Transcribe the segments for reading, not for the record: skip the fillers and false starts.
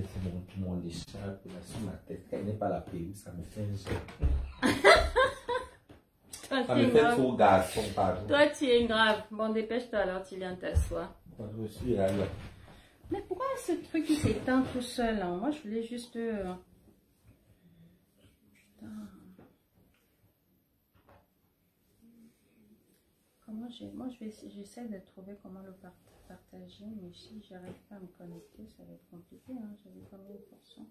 c'est mon écharpe là sur ma tête. Elle n'est pas la paix, ça me fait un jeu. Ça me fait trop garçon, pardon. Toi, tu es grave. Bon, dépêche-toi alors, tu viens t'asseoir. Je suis là. Mais pourquoi ce truc qui s'éteint tout seul hein? Moi, je voulais juste... Putain. Comment j'ai... Moi, j'essaie de trouver comment le partager, mais si j'arrive pas à me connecter, ça va être compliqué. Hein? J'avais pas mis une portion.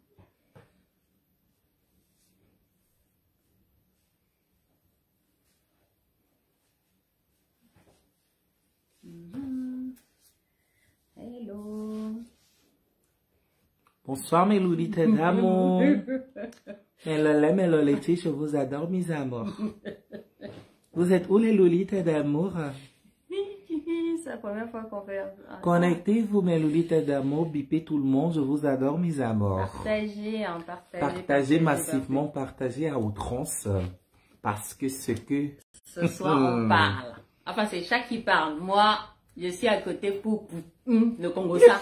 Hello. Bonsoir mes loulites d'amour. Melolé, je vous adore mes amours. Vous êtes où les loulites d'amour? C'est la première fois qu'on fait. Connectez-vous mes loulites d'amour, bipez tout le monde, je vous adore mes amours. Partagez, hein, partagez massivement, partagez à outrance. Parce que ce soir on parle. Enfin c'est chaque qui parle. Moi, je suis à côté pour le Congo ça.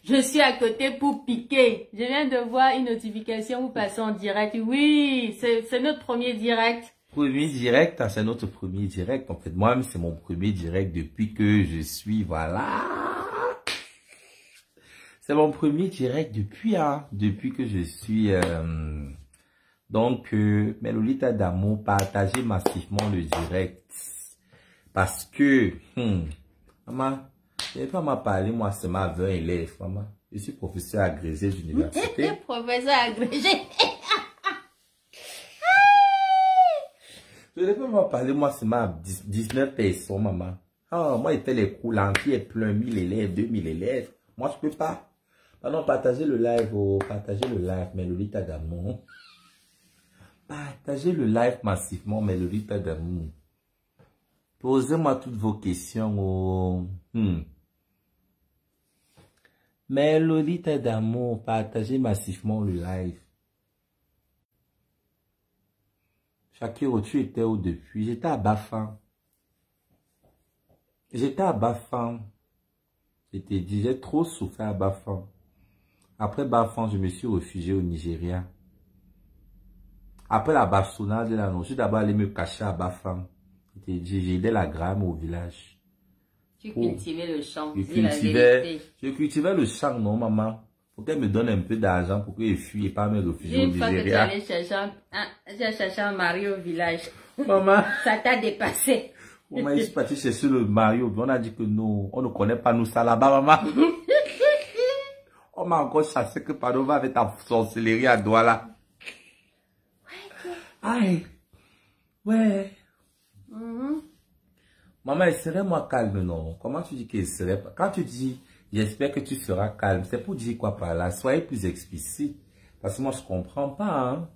je suis à côté pour piquer. Je viens de voir une notification, vous passez en direct. Oui, c'est notre premier direct. Premier direct, c'est notre premier direct. En fait, moi-même, c'est mon premier direct depuis que je suis, voilà. C'est mon premier direct depuis que je suis... Donc, mes lolitas d'amour, partagez massivement le direct. Parce que, maman, je n'ai pas m'a parlé, moi, c'est ma 20 élèves, maman. Je suis professeur agrégé d'université. Professeur agrégé. Je n'ai pas m'a parlé, moi, c'est ma 19 personnes, maman. Ah, moi, il fait les cours, l'entier est plein, 1000 élèves, 2000 élèves. Moi, je peux pas. Non, partagez le live, partagez le live, mes lolitas d'amour. Partagez le live massivement, mes lolitas d'amour. Posez-moi toutes vos questions. Mes lolitas d'amour, partagez massivement le live. Shakiro, tu étais où depuis? J'étais à Bafan. J'étais à Bafan. Je te dis, j'ai trop souffert à Bafan. Après Bafan, je me suis réfugié au Nigeria. Après la bastonnade de la nuit, je suis d'abord allé me cacher à Bafan. J'ai aidé la gramme au village. Tu cultivais le champ. Je cultivais le champ, non, maman. Faut qu'elle me donne un peu d'argent pour qu'elle fuit et pas me réfugier au Nigeria. Une fois que tu allais chercher un mari au village. Maman. Ça t'a dépassé. Maman, je suis parti chercher le mari. On a dit que non, on ne connaît pas nous ça là-bas, maman. On m'a encore chassé que Padova avec ta sorcellerie à Douala. Aïe. Ouais. Maman, serait-moi calme, non? Comment tu dis qu'elle serait? Quand tu dis, j'espère que tu seras calme, c'est pour dire quoi par là? Soyez plus explicite. Parce que moi, je comprends pas, hein?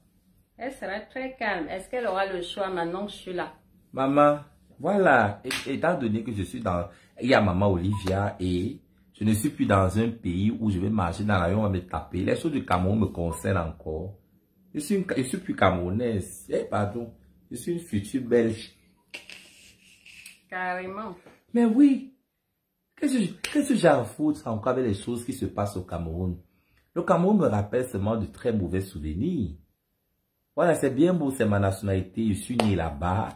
Elle sera très calme. Est-ce qu'elle aura le choix maintenant que je suis là? Maman, voilà. Étant donné que je suis dans... Il y a maman Olivia et je ne suis plus dans un pays où je vais marcher dans la rue, on va me taper. Les choses du Cameroun me concernent encore. Je suis plus camerounaise. Eh, pardon. Je suis une future belge. Carrément. Mais oui. Qu'est-ce que j'ai à foutre encore avec les choses qui se passent au Cameroun? Le Cameroun me rappelle seulement de très mauvais souvenirs. Voilà, c'est bien beau, c'est ma nationalité. Je suis né là-bas.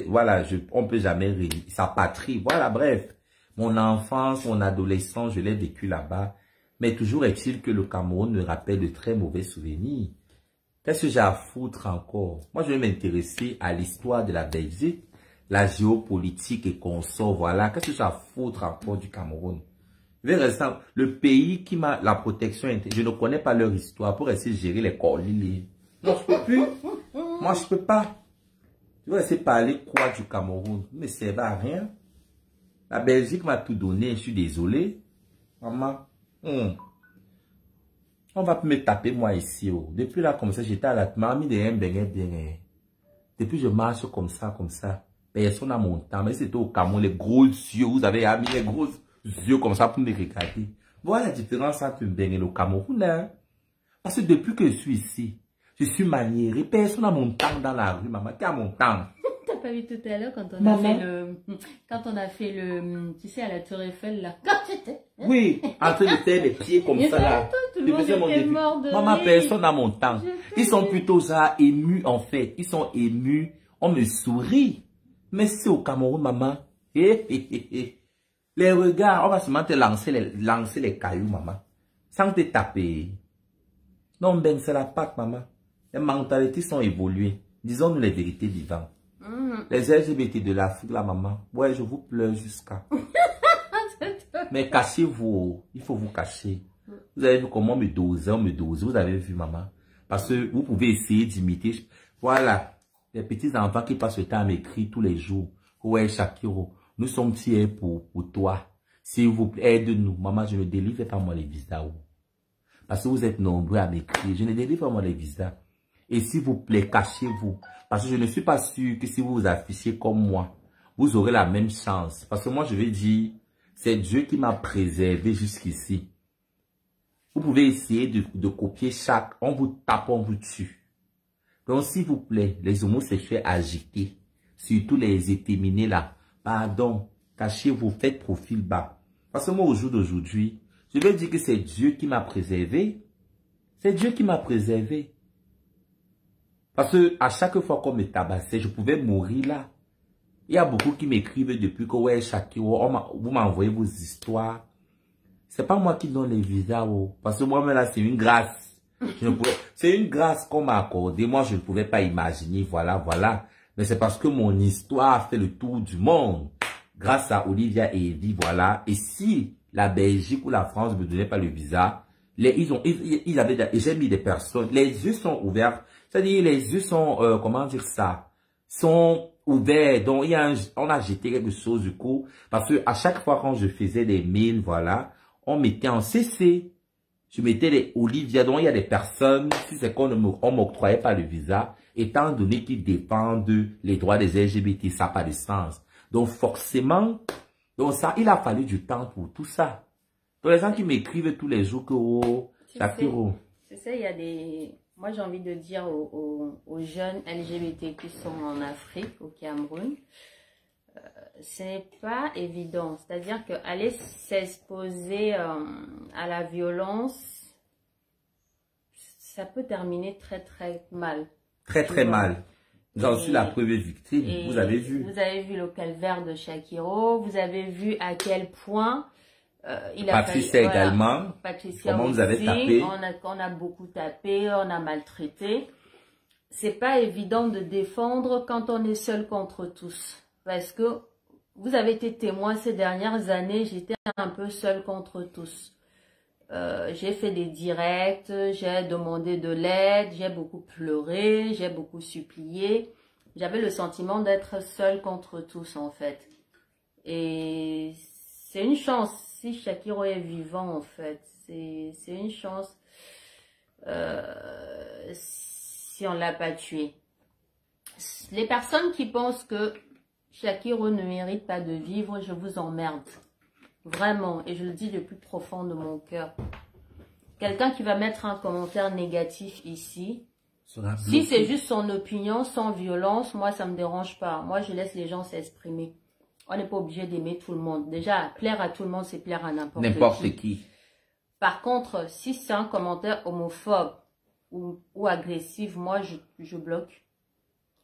Voilà, on peut jamais sa patrie. Voilà, bref. Mon enfance, mon adolescence, je l'ai vécu là-bas. Mais toujours est-il que le Cameroun me rappelle de très mauvais souvenirs. Qu'est-ce que j'ai à foutre encore? Moi, je vais m'intéresser à l'histoire de la Belgique, la géopolitique et consorts, voilà. Qu'est-ce que j'ai à foutre encore du Cameroun? Je vais rester le pays qui m'a la protection interne. Je ne connais pas leur histoire pour essayer de gérer les colis. Moi, je peux plus. Moi, je peux pas. Je vais essayer de parler quoi du Cameroun? Mais ça ne sert à rien. La Belgique m'a tout donné, je suis désolé. Maman. On va me taper moi ici. Oh. Depuis là, comme ça, j'étais à la mamie de bien. Depuis je marche comme ça. Personne n'a mon temps. Mais c'était au Cameroun, les gros yeux. Vous avez mis les gros yeux comme ça pour me regarder. Voilà la différence entre Mbeng et le Cameroun. Hein? Parce que depuis que je suis ici, je suis maniéré. Personne n'a mon temps dans la rue, maman. Qui a mon temps? T'as pas vu tout à l'heure quand on maman. a fait le... tu sais, à la Tour Eiffel, là. Oui, en train de faire des pieds comme ça là. Tout le monde était mort de Maman, rire. personne n'a mon temps. Ils sont plutôt ça émus en fait. Ils sont émus. On me sourit. Mais c'est au Cameroun, maman. Les regards, on va seulement te lancer les cailloux, maman. Sans te taper. Non, ben, c'est la pâte, maman. Les mentalités sont évoluées. Disons-nous les vérités vivantes. Les LGBT de l'Afrique, la maman. Ouais, je vous pleure jusqu'à. Mais cachez-vous. Il faut vous cacher. Vous avez vu comment on me dose. Vous avez vu, maman. Parce que vous pouvez essayer d'imiter. Voilà. Les petits enfants qui passent le temps à m'écrire tous les jours. Ouais, Shakiro, nous sommes fiers pour toi. S'il vous plaît, aide-nous. Maman, je ne délivre pas moi les visas. Parce que vous êtes nombreux à m'écrire. Je ne délivre pas moi les visas. Et s'il vous plaît, cachez-vous. Parce que je ne suis pas sûr que si vous vous affichez comme moi, vous aurez la même chance. Parce que moi, je vais dire, c'est Dieu qui m'a préservé jusqu'ici. Vous pouvez essayer de copier chaque. On vous tape, on vous tue. Donc, s'il vous plaît, les homosexuels agités, surtout les efféminés là, pardon, cachez-vous, faites profil bas. Parce que moi, au jour d'aujourd'hui, je vais dire que c'est Dieu qui m'a préservé. C'est Dieu qui m'a préservé. Parce que à chaque fois qu'on me tabassait, je pouvais mourir là. Il y a beaucoup qui m'écrivent depuis que ouais, Shakiro, vous m'envoyez vos histoires. C'est pas moi qui donne les visas, parce que moi-même là, c'est une grâce. C'est une grâce qu'on m'a accordée. Moi, je ne pouvais pas imaginer, voilà. Mais c'est parce que mon histoire a fait le tour du monde. Grâce à Olivia et Evie, voilà. Et si la Belgique ou la France ne me donnait pas le visa, j'ai mis des personnes, les yeux sont ouverts. C'est-à-dire, les yeux sont, comment dire ça, sont ouverts. Donc, on a jeté quelque chose du coup. Parce que à chaque fois quand je faisais des mails, voilà, on mettait en CC. Je mettais les Olivia. Donc, il y a des personnes, si c'est qu'on ne m'octroyait pas le visa, étant donné qu'ils dépendent les droits des LGBT, ça n'a pas de sens. Donc, forcément, donc ça, il a fallu du temps pour tout ça. Donc, les gens qui m'écrivent tous les jours que, oh, Shakiro. Tu sais, il y a des... Moi, j'ai envie de dire aux jeunes LGBT qui sont en Afrique, au Cameroun, ce n'est pas évident. C'est-à-dire qu'aller s'exposer à la violence, ça peut terminer très, très mal. Très, très mal. J'en suis la première victime. Vous avez vu. Vous avez vu le calvaire de Shakiro. Vous avez vu à quel point... Patricia également. Patricia comment aussi, vous avez tapé. on a beaucoup tapé, on a maltraité. C'est pas évident de défendre quand on est seul contre tous. Parce que vous avez été témoin ces dernières années, j'étais un peu seul contre tous. J'ai fait des directs, j'ai demandé de l'aide, j'ai beaucoup pleuré, j'ai beaucoup supplié. J'avais le sentiment d'être seul contre tous en fait. Et c'est une chance. Si Shakiro est vivant, en fait, c'est une chance si on ne l'a pas tué. Les personnes qui pensent que Shakiro ne mérite pas de vivre, je vous emmerde. Vraiment, et je le dis du plus profond de mon cœur. Quelqu'un qui va mettre un commentaire négatif ici, si c'est juste son opinion, sans violence, moi, ça ne me dérange pas. Moi, je laisse les gens s'exprimer. On n'est pas obligé d'aimer tout le monde. Déjà, plaire à tout le monde, c'est plaire à n'importe qui. Par contre, si c'est un commentaire homophobe ou agressif, moi, je bloque.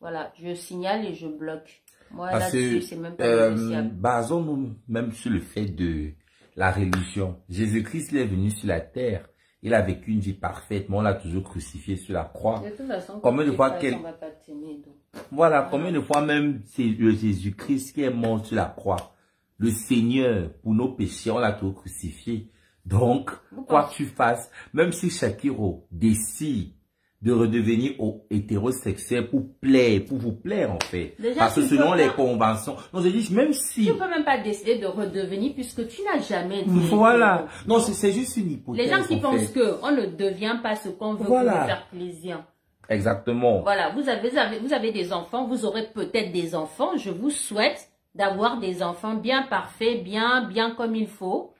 Voilà, je signale et je bloque. Moi, là-dessus, c'est même pas négociable. Basons-nous même sur le fait de la religion. Jésus-Christ est venu sur la terre. Il a vécu une vie parfaite, mais on l'a toujours crucifié sur la croix. De toute façon, combien de fois on va pas t'aimer, donc. Voilà, combien de fois même c'est le Jésus-Christ qui est mort sur la croix. Le Seigneur, pour nos péchés, on l'a toujours crucifié. Donc, quoi que tu fasses, même si Shakiro décide de redevenir hétérosexuel pour vous plaire en fait. Déjà, parce que selon les conventions, non, je dis même si... Tu ne peux même pas décider de redevenir puisque tu n'as jamais été. Voilà. Non, c'est juste une hypothèse. Les gens qui pensent qu'on ne devient pas ce qu'on veut pour nous faire plaisir. Exactement. Voilà, vous avez des enfants, vous aurez peut-être des enfants. Je vous souhaite d'avoir des enfants bien parfaits, bien comme il faut.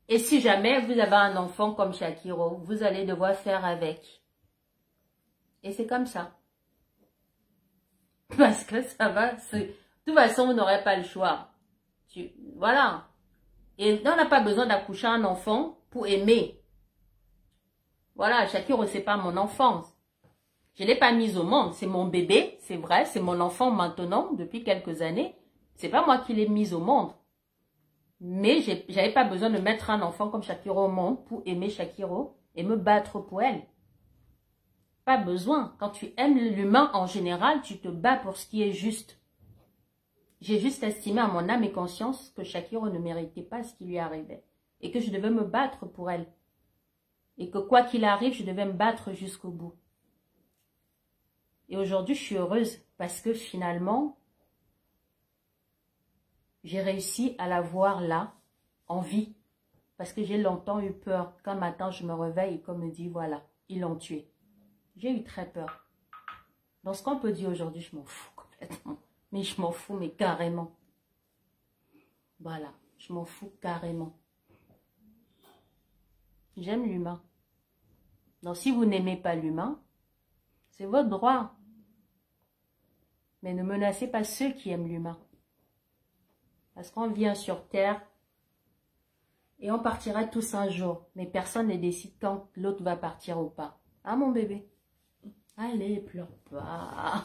Et si jamais vous avez un enfant comme Shakiro, vous allez devoir faire avec. Et c'est comme ça. Parce que ça va, de toute façon, vous n'aurez pas le choix. Voilà. Et on n'a pas besoin d'accoucher un enfant pour aimer. Voilà, Shakiro, c'est pas mon enfance. Je ne l'ai pas mise au monde. C'est mon bébé, c'est vrai. C'est mon enfant maintenant, depuis quelques années. C'est pas moi qui l'ai mise au monde. Mais j'avais pas besoin de mettre un enfant comme Shakiro au monde pour aimer Shakiro et me battre pour elle. Pas besoin. Quand tu aimes l'humain en général, tu te bats pour ce qui est juste. J'ai juste estimé à mon âme et conscience que Shakiro ne méritait pas ce qui lui arrivait. Et que je devais me battre pour elle. Et que quoi qu'il arrive, je devais me battre jusqu'au bout. Et aujourd'hui, je suis heureuse parce que finalement, j'ai réussi à la voir là, en vie. Parce que j'ai longtemps eu peur. Qu'un matin, je me réveille et qu'on me dit, voilà, ils l'ont tué. J'ai eu très peur. Dans ce qu'on peut dire aujourd'hui, je m'en fous complètement. Mais je m'en fous, mais carrément. Voilà, je m'en fous carrément. J'aime l'humain. Donc si vous n'aimez pas l'humain, c'est votre droit. Mais ne menacez pas ceux qui aiment l'humain. Parce qu'on vient sur Terre et on partira tous un jour. Mais personne ne décide quand l'autre va partir ou pas. Ah mon bébé? Allez, pleure pas.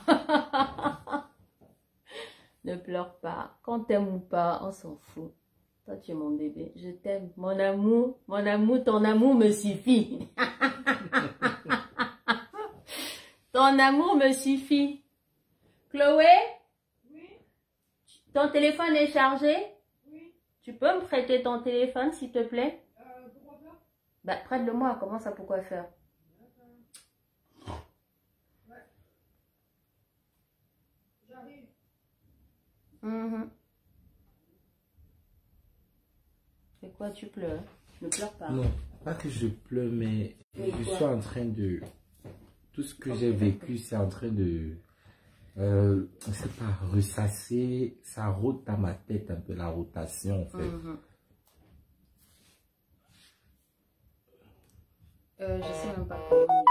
Ne pleure pas. Qu'on t'aime ou pas, on s'en fout. Toi, tu es mon bébé. Je t'aime. Mon amour, ton amour me suffit. Ton amour me suffit. Chloé? Oui. Ton téléphone est chargé? Oui. Tu peux me prêter ton téléphone, s'il te plaît? Pourquoi faire? Bah, prête-le-moi. Comment ça, pourquoi faire? Ouais. J'arrive. C'est quoi, tu pleures? Ne pleure pas. Non, pas que je pleure, mais je suis en train de... Tout ce que j'ai vécu, c'est en train de... c'est pas ressasser, ça rôde dans ma tête un peu, la rotation en fait. Je sais même pas comment on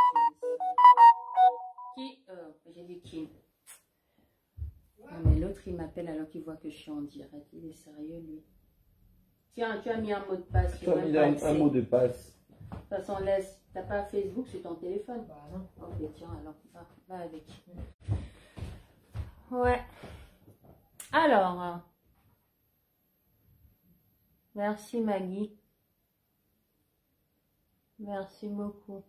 utilise. Qui? J'ai dit qui? Non, mais l'autre il m'appelle alors qu'il voit que je suis en direct. Il est sérieux lui. Tiens, tu as mis un mot de passe. Tu as mis un mot de passe. De toute façon, laisse. T'as pas Facebook sur ton téléphone? Bah non. Ok, tiens, alors, va avec. Ouais. Alors. Merci Maggie. Merci beaucoup.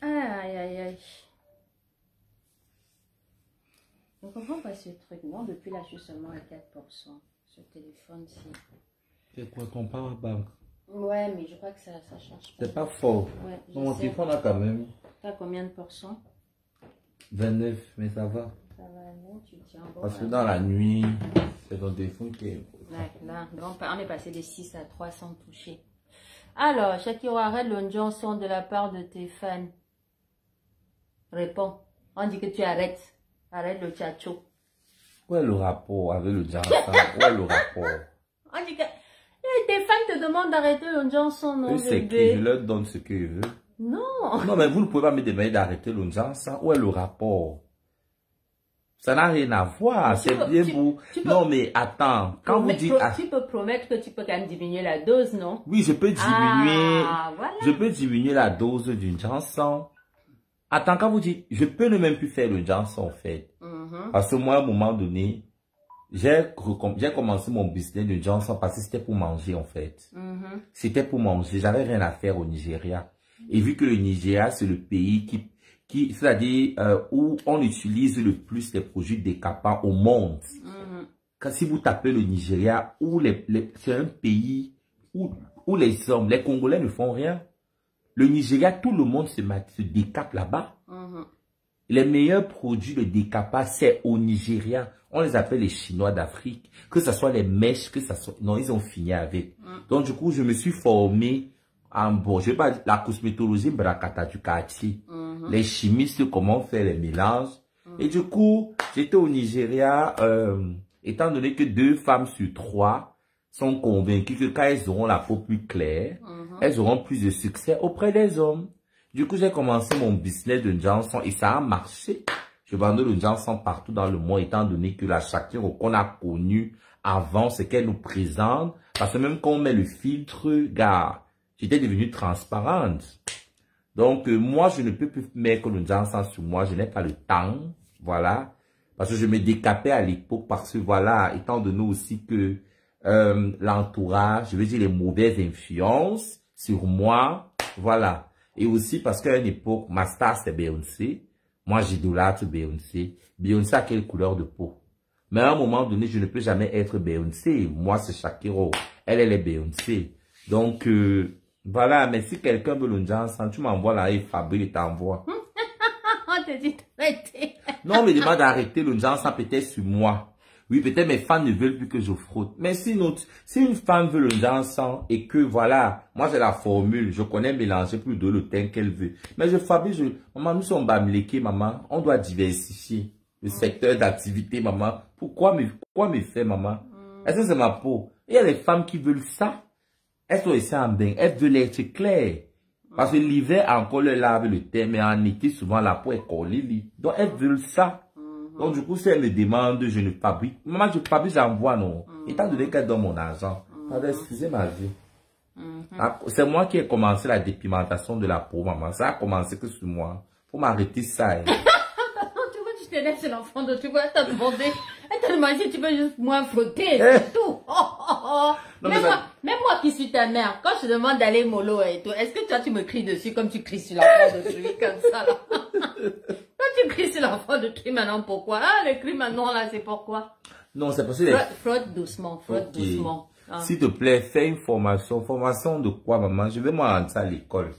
Aïe, aïe, aïe. Je ne comprends pas ce truc, non? Depuis là, je suis seulement à 4%. Ce téléphone-ci. C'est quoi ton power bank? Ouais, mais je crois que ça change pas. C'est pas fort. Ouais, mon téléphone a quand même. T'as combien de pourcents? 29, mais ça va. Ça va, non? Tu tiens bon. Parce que dans la nuit, c'est ton téléphone qui est... Ouais, là, on est passé de 6 à 300 touchés. Alors, Shakiro, arrête le Johnson de la part de tes fans. Réponds. On dit que tu arrêtes. Arrête le tchatcho. Où est le rapport avec le Johnson? Où est le rapport? On dit que tes fans te demandent d'arrêter le Johnson, non? C'est qui? Je leur donne ce qu'ils veulent. Non. Non, mais vous ne pouvez pas me demander d'arrêter le Johnson. Où est le rapport? Ça n'a rien à voir. C'est bien beau. Non, mais attends. Quand vous dites... Tu peux promettre que tu peux quand même diminuer la dose, non? Oui, je peux diminuer. Voilà. Je peux diminuer la dose d'une Johnson. Attends, quand vous dites, je peux ne même plus faire le Johnson, en fait. Parce que moi, à un moment donné, j'ai commencé mon business de Johnson parce que c'était pour manger, en fait. C'était pour manger. J'avais rien à faire au Nigeria. Et vu que le Nigeria, c'est le pays c'est-à-dire où on utilise le plus les produits décapants au monde. Si vous tapez le Nigeria, c'est un pays où les hommes, les Congolais ne font rien. Le Nigeria, tout le monde se décape là-bas. Les meilleurs produits de décapage, c'est au Nigeria. On les appelle les Chinois d'Afrique. Que ce soit les mèches, que ce soit... Non, ils ont fini avec. Donc, du coup, je me suis formé en, bon, je vais pas, la cosmétologie Brakata du quartier. Les chimistes, comment faire les mélanges. Et du coup, j'étais au Nigeria, étant donné que 2 femmes sur 3 sont convaincues que quand elles auront la peau plus claire, elles auront plus de succès auprès des hommes. Du coup, j'ai commencé mon business de Johnson et ça a marché. Je vendais le Johnson partout dans le monde, étant donné que la Shakiro qu'on a connue avant, ce qu'elle nous présente, parce que même quand on met le filtre, gars, j'étais devenue transparente. Donc, moi, je ne peux plus mettre le Johnson sur moi, je n'ai pas le temps, voilà. Parce que je me décapais à l'époque, parce que voilà, étant donné aussi que l'entourage, je veux dire les mauvaises influences sur moi, voilà. Et aussi parce qu'à une époque, ma star c'est Beyoncé. Moi, j'idolâtre Beyoncé. Beyoncé a quelle couleur de peau? Mais à un moment donné, je ne peux jamais être Beyoncé. Moi, c'est Shakiro. Elle est Beyoncé. Donc, voilà. Mais si quelqu'un veut le Johnson, tu m'envoies là et Fabrice t'envoie. On te dit d'arrêter. Non, mais demande d'arrêter le Johnson peut-être sur moi. Oui, peut-être mes fans ne veulent plus que je frotte. Mais si une femme veut le Johnson et que voilà, moi j'ai la formule, je connais mélanger plus de le teint qu'elle veut. Mais je fabrique, maman, nous sommes bamléqués, maman. On doit diversifier le secteur d'activité, maman. Pourquoi me faire, maman? Est-ce que c'est ma peau? Il y a des femmes qui veulent ça. Elles sont ici en bain. Elles veulent être claires. Parce que l'hiver, encore le lave le teint, mais en été, souvent la peau est collée. Donc elles veulent ça. Donc, du coup, si elle me demande, je ne fabrique. Maman, je fabrique, j'envoie, non. Étant donné qu'elle donne mon argent. Pardon, excusez ma vie. C'est moi qui ai commencé la dépigmentation de la peau, maman. Ça a commencé que sur moi. Faut m'arrêter ça. Hein. Tu vois, tu te laisses l'enfant de tu vois, elle t'a demandé. Elle t'a demandé si tu veux juste moins frotter, c'est tout. Non, même moi qui suis ta mère, quand je te demande d'aller mollo et tout, est-ce que toi tu me cries dessus comme tu cries sur l'enfant de truie comme ça là? Quand tu cries sur l'enfant de truie maintenant, pourquoi? Ah, le cri maintenant là, c'est pourquoi? Non, c'est parce que... Frotte doucement, frotte doucement. Ah. S'il te plaît, fais une formation. Formation de quoi, maman? Je vais moi rentrer à l'école.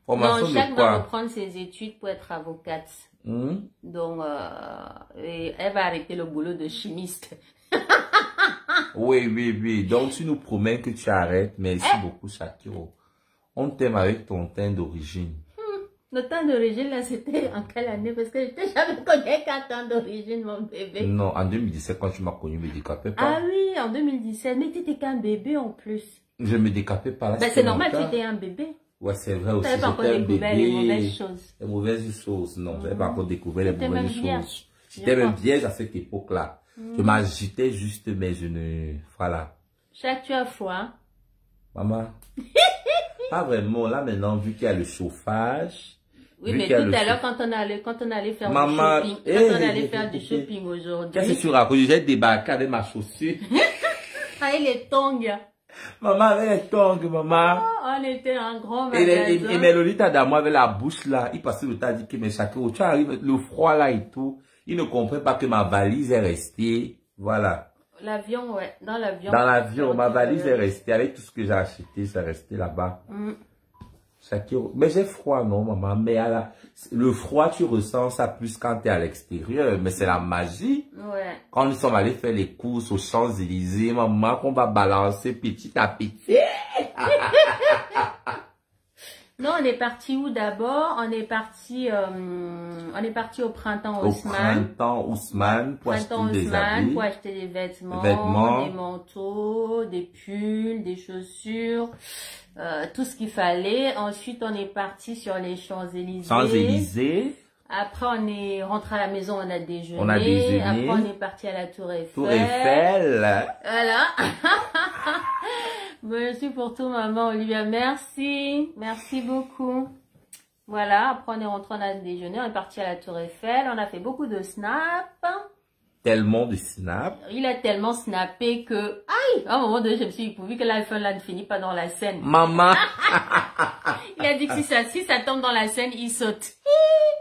Formation non, chaque de quoi? va reprendre ses études pour être avocate. Donc, et elle va arrêter le boulot de chimiste. Oui. Donc, tu nous promets que tu arrêtes. Merci beaucoup, Shakiro. On t'aime avec ton teint d'origine. Le teint d'origine, là, c'était en quelle année? Parce que je t'ai jamais connu qu'un teint d'origine, mon bébé. Non, en 2017, quand tu m'as connu, je me décapais pas. Ah oui, en 2017. Mais tu étais qu'un bébé en plus. Je me décapais pas. Là, ben, c'est normal, tu étais un bébé. Ouais, c'est vrai aussi. Tu n'avais pas encore découvert les mauvaises choses. Les mauvaises choses, non. Je n'avais pas encore découvert les mauvaises choses. J'étais J'étais même vierge à cette époque-là. Je m'agitais juste, mais je ne... Voilà. Chaque tu as foi. Maman. Pas vraiment. Là, maintenant, vu qu'il y a le chauffage. Oui, mais tout à l'heure, quand on allait faire du shopping, quand on allait faire du shopping aujourd'hui. Qu'est-ce que tu racontes? J'ai débarqué avec ma chaussure. Avec les tongs. Maman, avec les tongs, maman. Oh, on était un grand magasin. Et Mélolita d'Amour avec la bouche là, il passait le temps à dire que mes Shakiro, tu arrives, le froid là et tout. Il ne comprend pas que ma valise est restée. Voilà. L'avion, ouais. Dans l'avion. Dans l'avion, ma valise est restée. Avec tout ce que j'ai acheté, c'est resté là-bas. Shakiro. Mais j'ai froid, non, maman. Mais le froid, tu ressens ça plus quand tu es à l'extérieur. Mais c'est la magie. Ouais. Quand nous sommes allés faire les courses aux Champs-Élysées, maman, qu'on va balancer petit à petit. Non, on est parti où d'abord? On est parti au printemps Haussmann. Au printemps Haussmann pour acheter des habits. Pour acheter des vêtements, des manteaux, des pulls, des chaussures, tout ce qu'il fallait. Ensuite, on est parti sur les Champs-Élysées. Champs-Élysées. Après, on est rentré à la maison, on a déjeuné. On a déjeuné. Après, on est parti à la Tour Eiffel. Tour Eiffel. Voilà. Merci pour tout, maman Olivia. Merci. Merci beaucoup. Voilà. Après, on est rentré, on a déjeuné. On est parti à la Tour Eiffel. On a fait beaucoup de snaps. Tellement de snaps. Il a tellement snappé que, aïe, à un moment donné, je me suis dit, pourvu que l'iPhone là ne finit pas dans la scène. Maman. Il a dit que si ça tombe dans la scène, il saute.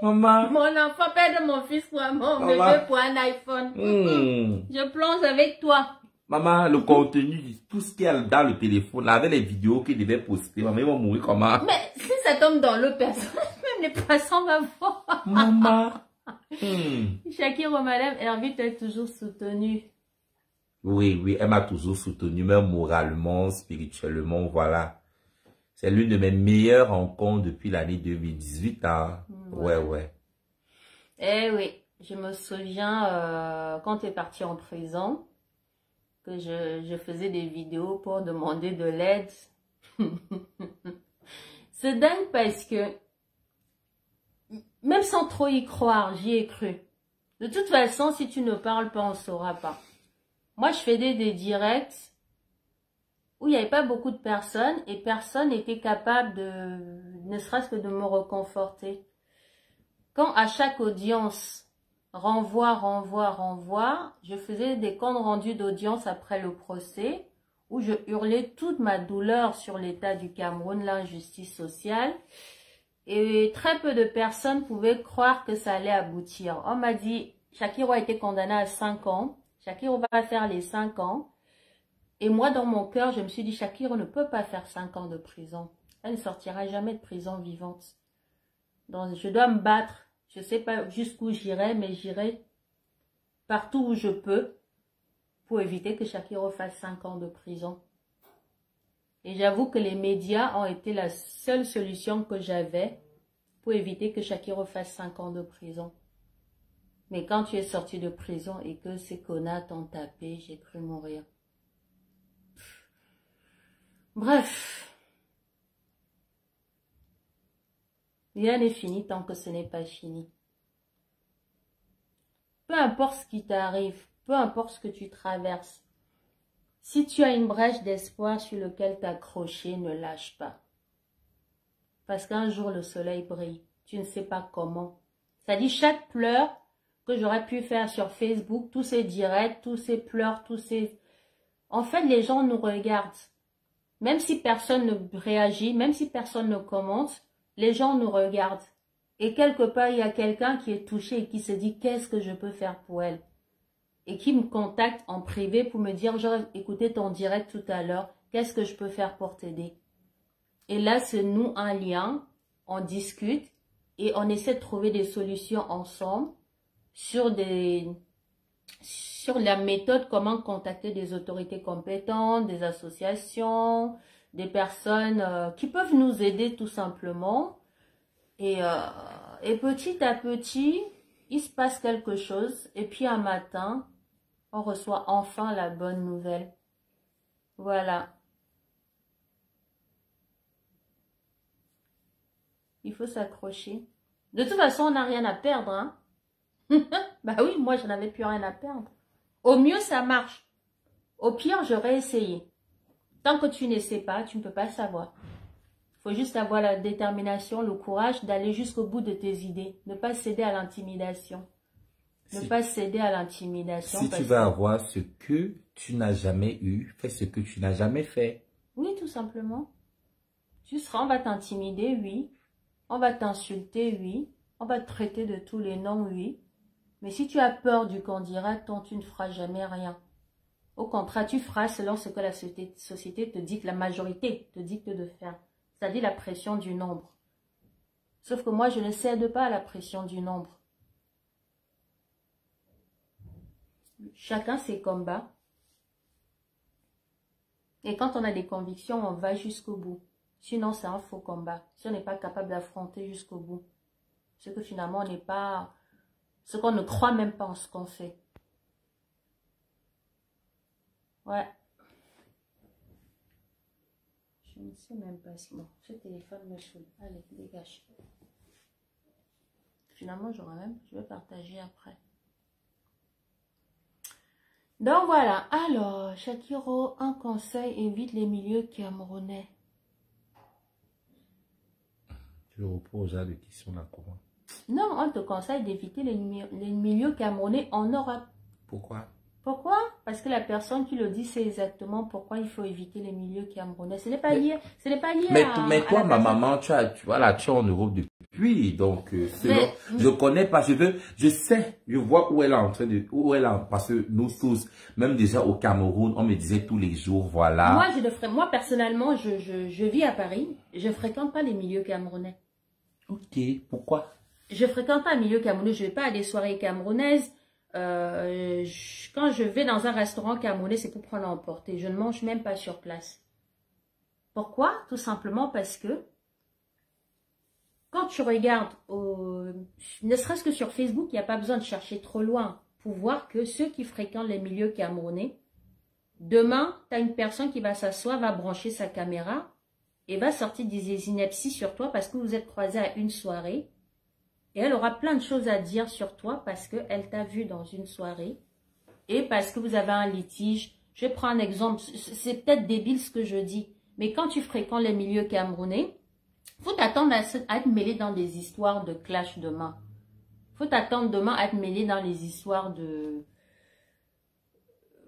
Maman. Mon enfant, père de mon fils, moi, mon bébé pour un iPhone. Je plonge avec toi. Maman, le contenu, tout ce qu'il y a dans le téléphone, là, avec les vidéos qu'il devait poster, maman, ils vont mourir comment? Mais si ça tombe dans l'eau, personne, même les poissons vont voir. Maman. Shakiro, madame Hervé t'a toujours soutenu. Oui, elle m'a toujours soutenu, même moralement, spirituellement, voilà. C'est l'une de mes meilleures rencontres depuis l'année 2018, hein. Ouais. Eh oui, je me souviens, quand tu es parti en prison, que je faisais des vidéos pour demander de l'aide. C'est dingue parce que même sans trop y croire, j'y ai cru. De toute façon, si tu ne parles pas, on ne saura pas. Moi, je faisais des directs où il n'y avait pas beaucoup de personnes et personne n'était capable de, ne serait-ce que de me reconforter. Quand à chaque audience, renvoie, je faisais des comptes rendus d'audience après le procès où je hurlais toute ma douleur sur l'état du Cameroun, l'injustice sociale. Et très peu de personnes pouvaient croire que ça allait aboutir. On m'a dit, Shakiro a été condamné à 5 ans. Shakiro va faire les 5 ans. Et moi, dans mon cœur, je me suis dit, Shakiro ne peut pas faire 5 ans de prison. Elle ne sortira jamais de prison vivante. Donc, je dois me battre. Je ne sais pas jusqu'où j'irai, mais j'irai partout où je peux pour éviter que Shakiro fasse 5 ans de prison. Et j'avoue que les médias ont été la seule solution que j'avais pour éviter que Shakiro fasse 5 ans de prison. Mais quand tu es sorti de prison et que ces connards t'ont tapé, j'ai cru mourir. Bref. Rien n'est fini tant que ce n'est pas fini. Peu importe ce qui t'arrive, peu importe ce que tu traverses, si tu as une brèche d'espoir sur laquelle t'accrocher, ne lâche pas. Parce qu'un jour, le soleil brille. Tu ne sais pas comment. C'est-à-dire, chaque pleur que j'aurais pu faire sur Facebook, tous ces directs, tous ces pleurs, tous ces... En fait, les gens nous regardent. Même si personne ne réagit, même si personne ne commente, les gens nous regardent. Et quelque part, il y a quelqu'un qui est touché et qui se dit, qu'est-ce que je peux faire pour elle? Et qui me contacte en privé pour me dire, j'aurais écouté ton direct tout à l'heure, qu'est-ce que je peux faire pour t'aider? Et là, c'est nous un lien, on discute et on essaie de trouver des solutions ensemble sur la méthode, comment contacter des autorités compétentes, des associations, des personnes qui peuvent nous aider tout simplement. Et petit à petit, il se passe quelque chose. Et puis un matin, on reçoit enfin la bonne nouvelle. Voilà. Il faut s'accrocher. De toute façon, on n'a rien à perdre, hein. Bah oui, moi, je n'avais plus rien à perdre. Au mieux, ça marche. Au pire, j'aurais essayé. Tant que tu n'essaies pas, tu ne peux pas savoir. Il faut juste avoir la détermination, le courage d'aller jusqu'au bout de tes idées. Ne pas céder à l'intimidation. Ne pas céder à l'intimidation. Si tu veux avoir ce que tu n'as jamais eu, fais ce que tu n'as jamais fait. Oui, tout simplement. On va t'intimider, oui. On va t'insulter, oui. On va te traiter de tous les noms, oui. Mais si tu as peur du qu'on dira, tu ne feras jamais rien. Au contraire, tu feras selon ce que la société te dit, que la majorité te dicte de faire. C'est-à-dire la pression du nombre. Sauf que moi, je ne cède pas à la pression du nombre. Chacun ses combats. Et quand on a des convictions, on va jusqu'au bout. Sinon, c'est un faux combat. Si on n'est pas capable d'affronter jusqu'au bout. C'est que finalement, on n'est pas... Ce qu'on ne croit même pas en ce qu'on fait. Ouais. Je ne sais même pas si... Bon, ce téléphone me saoule. Allez, dégage. Finalement, je vais partager après. Donc voilà. Alors, Shakiro, un conseil, évite les milieux camerounais. Tu reposes à des questions là, comment? Non, on te conseille d'éviter les milieux camerounais en Europe. Pourquoi? Pourquoi? Parce que la personne qui le dit sait exactement pourquoi il faut éviter les milieux camerounais. Ce n'est pas lié, mais toi, ma maman, tu es en Europe depuis, donc je connais pas, je sais, je vois où elle est parce que nous tous, même déjà au Cameroun, on me disait tous les jours, voilà. Moi personnellement, je vis à Paris, je fréquente pas les milieux camerounais. Ok, pourquoi? Je fréquente pas les milieux camerounais, je vais pas à des soirées camerounaises. Quand je vais dans un restaurant camerounais, c'est pour prendre à emporter. Je ne mange même pas sur place. Pourquoi? Tout simplement parce que quand tu regardes, ne serait-ce que sur Facebook, il n'y a pas besoin de chercher trop loin pour voir que ceux qui fréquentent les milieux camerounais, demain, tu as une personne qui va s'asseoir, va brancher sa caméra et va sortir des inepties sur toi parce que vous êtes croisés à une soirée. Et elle aura plein de choses à dire sur toi parce qu'elle t'a vu dans une soirée et parce que vous avez un litige. Je prends un exemple, c'est peut-être débile ce que je dis, mais quand tu fréquentes les milieux camerounais, faut t'attendre à te mêler dans des histoires de clash de mains. Faut t'attendre demain à te mêler dans les histoires de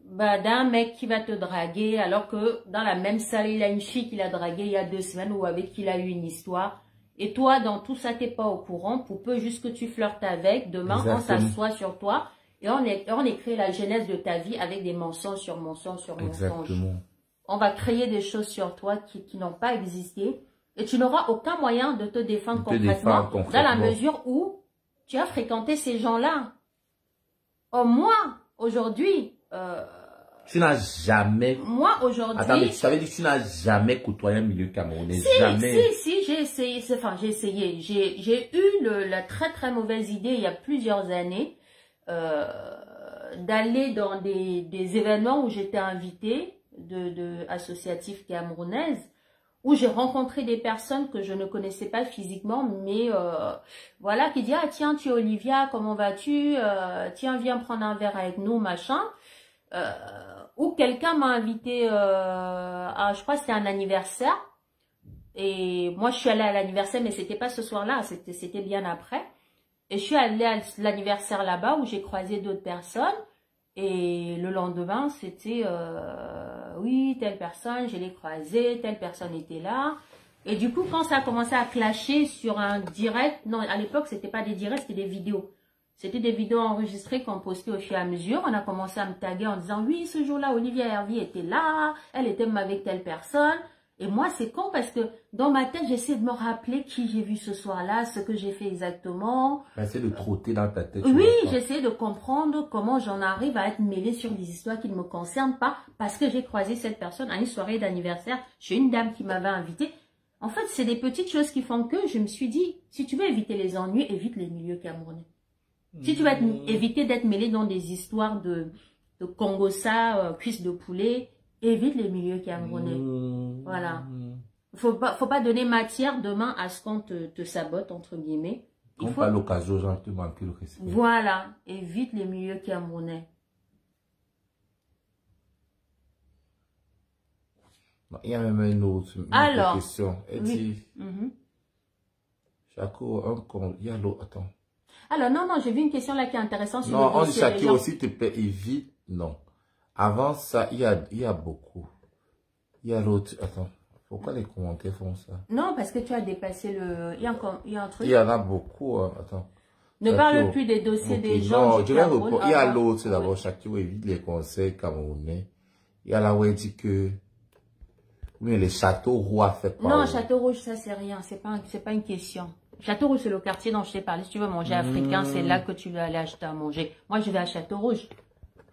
d'un mec qui va te draguer alors que dans la même salle, il a une fille qu'il a draguée il y a 2 semaines ou avec qui il a eu une histoire. Et toi, dans tout ça, t'es pas au courant. Pour peu juste que tu flirtes avec, demain, Exactement. on s'assoit sur toi et on écrit la genèse de ta vie avec des mensonges sur mensonges sur mensonges. Exactement. On va créer des choses sur toi qui n'ont pas existé et tu n'auras aucun moyen de te défendre concrètement dans la mesure où tu as fréquenté ces gens-là. Oh, moi, aujourd'hui... tu n'as jamais... Moi, aujourd'hui... Attends, mais ça veut dire que tu n'as jamais côtoyé un milieu camerounais. Jamais. Si, j'ai essayé. Enfin, j'ai essayé. J'ai eu la très, très mauvaise idée, il y a plusieurs années, d'aller dans des événements où j'étais invitée associatifs camerounaises, où j'ai rencontré des personnes que je ne connaissais pas physiquement, mais voilà, qui disent « Ah tiens, tu es Olivia, comment vas-tu? Tiens, viens prendre un verre avec nous, machin. » Ou quelqu'un m'a invité je crois que c'était un anniversaire. Et moi, je suis allée à l'anniversaire, mais c'était pas ce soir-là, c'était bien après. Et je suis allée à l'anniversaire là-bas où j'ai croisé d'autres personnes. Et le lendemain, c'était oui, telle personne, je l'ai croisée, telle personne était là. Et du coup, quand ça a commencé à clasher sur un direct, non, à l'époque, c'était pas des directs, c'était des vidéos. C'était des vidéos enregistrées qu'on postait au fur et à mesure. On a commencé à me taguer en disant, oui, ce jour-là, Olivia Hervie était là, elle était même avec telle personne. Et moi, c'est con parce que dans ma tête, j'essaie de me rappeler qui j'ai vu ce soir-là, ce que j'ai fait exactement. C'est de trotter dans ta tête. Oui, j'essaie de comprendre comment j'en arrive à être mêlée sur des histoires qui ne me concernent pas parce que j'ai croisé cette personne à une soirée d'anniversaire chez une dame qui m'avait invitée. En fait, c'est des petites choses qui font que je me suis dit, si tu veux éviter les ennuis, évite les milieux camerounais. Si tu veux éviter d'être mêlé dans des histoires de Congossa, cuisses de poulet, évite les milieux camerounais. Voilà. Faut pas donner matière demain à ce qu'on te sabote, entre guillemets. Comme pas l'occasion, genre, te manquer le respect. Voilà. Évite les milieux camerounais. Il y a même une autre question. Elle dit, Chako, il y a l'autre, attends. Alors, non, j'ai vu une question là qui est intéressante. Non, on dit Chako aussi, te plaît, évite, non. Avant ça, il y a beaucoup. Il y a l'autre, attends. Pourquoi les commentaires font ça? Non, parce que tu as dépassé le... Il y a un truc. Il y en a beaucoup, attends. Ne parle plus des dossiers des gens. Non, je vais répondre. Il y a l'autre d'abord, Chako évite les conseils camerounais. Il y a là où elle dit que... Oui, les châteaux rois fait pas. Non, Château Rouge, ça c'est rien. C'est pas une question. Château Rouge, c'est le quartier dont je t'ai parlé. Si tu veux manger africain, c'est là que tu veux aller acheter à manger. Moi, je vais à Château Rouge.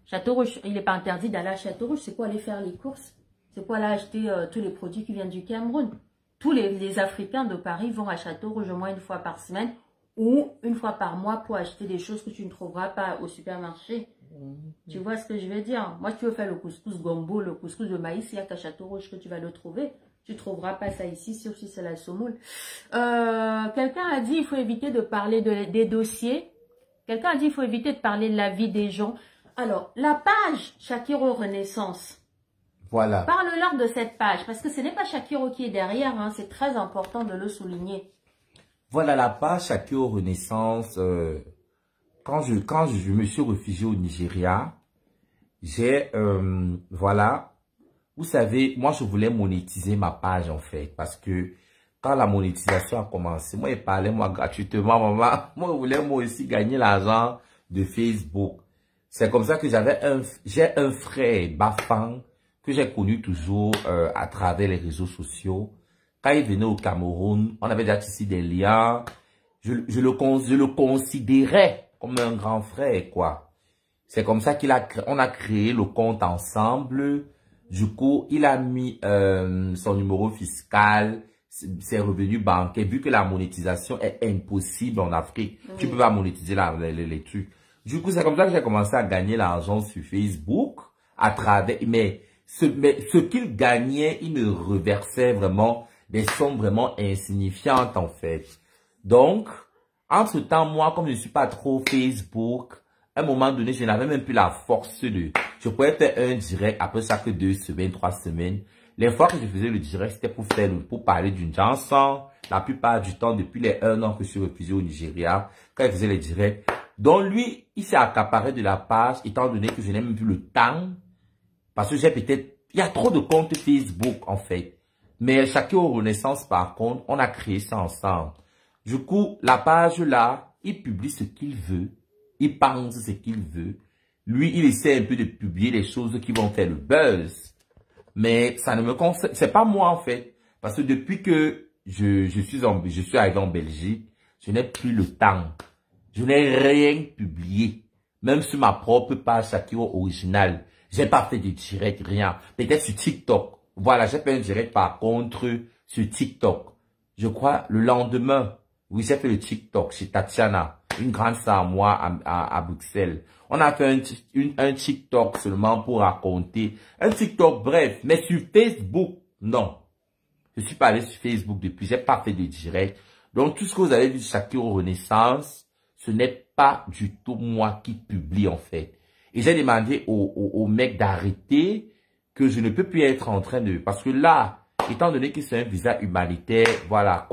Château Rouge, il n'est pas interdit d'aller à Château Rouge. C'est pour aller faire les courses. C'est pour aller acheter tous les produits qui viennent du Cameroun. Tous les Africains de Paris vont à Château Rouge au moins une fois par semaine ou une fois par mois pour acheter des choses que tu ne trouveras pas au supermarché. Tu vois ce que je veux dire? Moi, tu veux faire le couscous gombo, le couscous de maïs, il n'y a qu'à Château Rouge que tu vas le trouver. Tu ne trouveras pas ça ici, sauf si c'est la semoule. Quelqu'un a dit il faut éviter de parler des dossiers. Quelqu'un a dit il faut éviter de parler de la vie des gens. Alors, la page Shakiro Renaissance. Voilà. Parle-leur de cette page, parce que ce n'est pas Shakiro qui est derrière, hein, c'est très important de le souligner. Voilà la page Shakiro Renaissance. Quand je me suis réfugié au Nigeria, j'ai, voilà, vous savez, moi je voulais monétiser ma page en fait, parce que quand la monétisation a commencé, moi il parlait moi gratuitement, maman, moi je voulais moi aussi gagner l'argent de Facebook. C'est comme ça que j'ai un frère, Bafang, que j'ai connu toujours à travers les réseaux sociaux. Quand il venait au Cameroun, on avait déjà tissé des liens. Je le considérais comme un grand frère, quoi. C'est comme ça on a créé le compte ensemble. Du coup, il a mis son numéro fiscal, ses revenus bancaires, vu que la monétisation est impossible en Afrique. Oui. Tu peux pas monétiser les trucs. Du coup, c'est comme ça que j'ai commencé à gagner l'argent sur Facebook à travers... Mais ce qu'il gagnait, il me reversait vraiment des sommes vraiment insignifiantes, en fait. Donc, Entre-temps, moi, comme je ne suis pas trop Facebook, à un moment donné, je n'avais même plus la force de... Je pouvais faire un direct après chaque 2 semaines, 3 semaines. Les fois que je faisais le direct, c'était pour parler d'une chanson. La plupart du temps, depuis les 1 an que je suis refusé au Nigeria, quand il faisait les directs. Donc lui, il s'est accaparé de la page, étant donné que je n'ai même plus le temps. Parce que j'ai peut-être... Il y a trop de comptes Facebook, en fait. Mais Shakiro Renaissance, par contre, on a créé ça ensemble. Du coup, la page là, il publie ce qu'il veut. Il pense ce qu'il veut. Lui, il essaie un peu de publier les choses qui vont faire le buzz. Mais ça ne me concerne... C'est pas moi, en fait. Parce que depuis que je suis arrivé en Belgique, je n'ai plus le temps. Je n'ai rien publié. Même sur ma propre page Shakiro originale. J'ai pas fait de direct, rien. Peut-être sur TikTok. Voilà, j'ai fait un direct par contre sur TikTok. Je crois le lendemain. Oui, j'ai fait le TikTok chez Tatiana. Une grande sœur à moi à Bruxelles. On a fait un TikTok seulement pour raconter. Un TikTok bref. Mais sur Facebook, non. Je suis pas allé sur Facebook depuis. J'ai pas fait de direct. Donc tout ce que vous avez vu sur Shakiro Renaissance, ce n'est pas du tout moi qui publie en fait. Et j'ai demandé au mec d'arrêter que je ne peux plus être en train de... Parce que là, étant donné que c'est un visa humanitaire, voilà,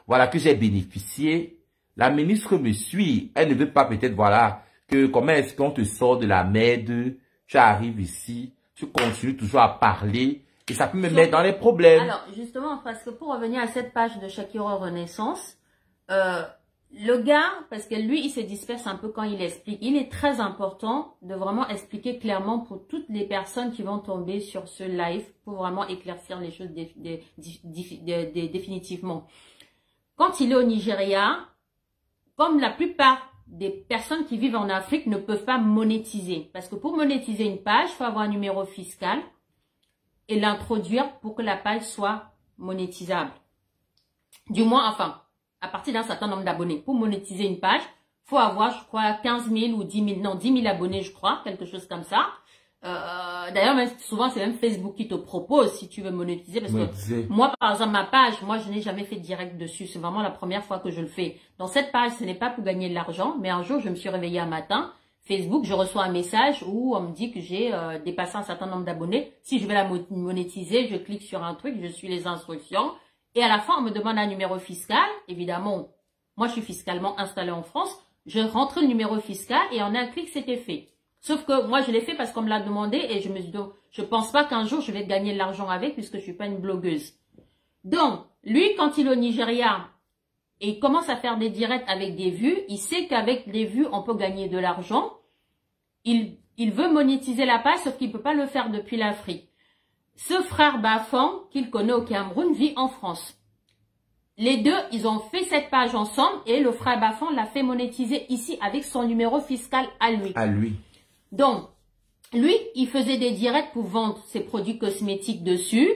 voilà que j'ai bénéficié, la ministre me suit. Elle ne veut pas peut-être, voilà, que comment est-ce qu'on te sort de la merde, tu arrives ici, tu continues toujours à parler et ça peut me mettre dans les problèmes. Alors, justement, parce que pour revenir à cette page de Shakiro Renaissance, le gars, parce que lui, il se disperse un peu quand il explique. Il est très important de vraiment expliquer clairement pour toutes les personnes qui vont tomber sur ce live pour vraiment éclaircir les choses définitivement. Quand il est au Nigeria, comme la plupart des personnes qui vivent en Afrique ne peuvent pas monétiser. Parce que pour monétiser une page, il faut avoir un numéro fiscal et l'introduire pour que la page soit monétisable. Du moins, enfin... à partir d'un certain nombre d'abonnés. Pour monétiser une page, il faut avoir, je crois, 15 000 ou 10 000, non, 10 000 abonnés, je crois, quelque chose comme ça. D'ailleurs, souvent, c'est même Facebook qui te propose si tu veux monétiser. Parce que moi, par exemple, ma page, moi, je n'ai jamais fait de direct dessus. C'est vraiment la première fois que je le fais. Dans cette page, ce n'est pas pour gagner de l'argent, mais un jour, je me suis réveillée un matin. Facebook, je reçois un message où on me dit que j'ai dépassé un certain nombre d'abonnés. Si je vais la monétiser, je clique sur un truc, je suis les instructions. Et à la fin, on me demande un numéro fiscal. Évidemment, moi, je suis fiscalement installée en France. Je rentre le numéro fiscal et en un clic, c'était fait. Sauf que moi, je l'ai fait parce qu'on me l'a demandé et je me suis dit, je pense pas qu'un jour, je vais gagner de l'argent avec puisque je suis pas une blogueuse. Donc, lui, quand il est au Nigeria et il commence à faire des directs avec des vues, il sait qu'avec les vues, on peut gagner de l'argent. Il veut monétiser la page, sauf qu'il peut pas le faire depuis l'Afrique. Ce frère Bafang, qu'il connaît au Cameroun, vit en France. Les deux, ils ont fait cette page ensemble et le frère Bafang l'a fait monétiser ici avec son numéro fiscal à lui. À lui. Donc, lui, il faisait des directs pour vendre ses produits cosmétiques dessus.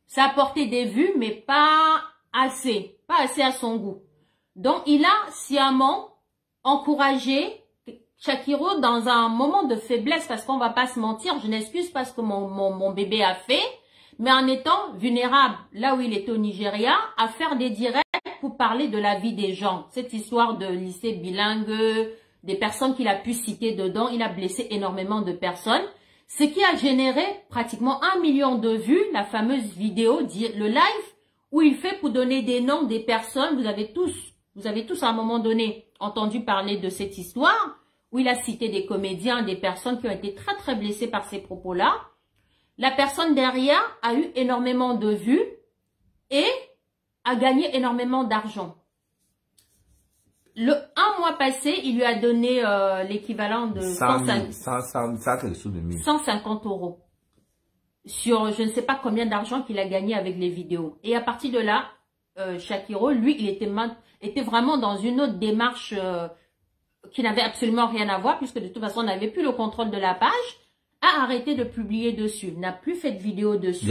Ça apportait des vues, mais pas assez. Pas assez à son goût. Donc, il a sciemment encouragé Shakiro dans un moment de faiblesse, parce qu'on va pas se mentir, je n'excuse pas ce que mon bébé a fait, mais en étant vulnérable, là où il était au Nigeria, à faire des directs pour parler de la vie des gens. Cette histoire de lycée bilingue, des personnes qu'il a pu citer dedans, il a blessé énormément de personnes, ce qui a généré pratiquement 1 million de vues, la fameuse vidéo, le live, où il fait pour donner des noms des personnes. Vous avez tous à un moment donné entendu parler de cette histoire, où il a cité des comédiens, des personnes qui ont été très très blessées par ces propos-là. La personne derrière a eu énormément de vues et a gagné énormément d'argent. Un mois passé, il lui a donné l'équivalent de 150 € sur je ne sais pas combien d'argent qu'il a gagné avec les vidéos. Et à partir de là, Shakiro, lui, il était vraiment dans une autre démarche qui n'avait absolument rien à voir, puisque de toute façon, on n'avait plus le contrôle de la page, a arrêté de publier dessus, n'a plus fait de vidéo dessus,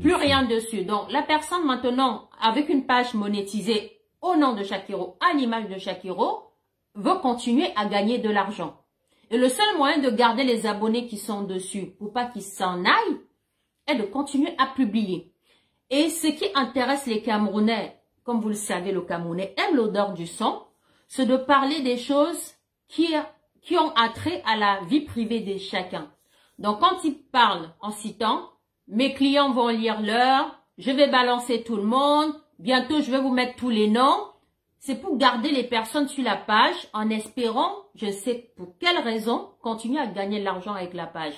plus rien dessus. Donc, la personne maintenant, avec une page monétisée au nom de Shakiro, à l'image de Shakiro, veut continuer à gagner de l'argent. Et le seul moyen de garder les abonnés qui sont dessus, pour pas qu'ils s'en aillent, est de continuer à publier. Et ce qui intéresse les Camerounais, comme vous le savez, le Camerounais aime l'odeur du sang. c'est de parler des choses qui ont attrait à la vie privée de chacun. Donc, quand il parle en citant, mes clients vont lire l'heure, je vais balancer tout le monde, bientôt je vais vous mettre tous les noms. C'est pour garder les personnes sur la page en espérant, je sais pour quelle raison, continuer à gagner de l'argent avec la page.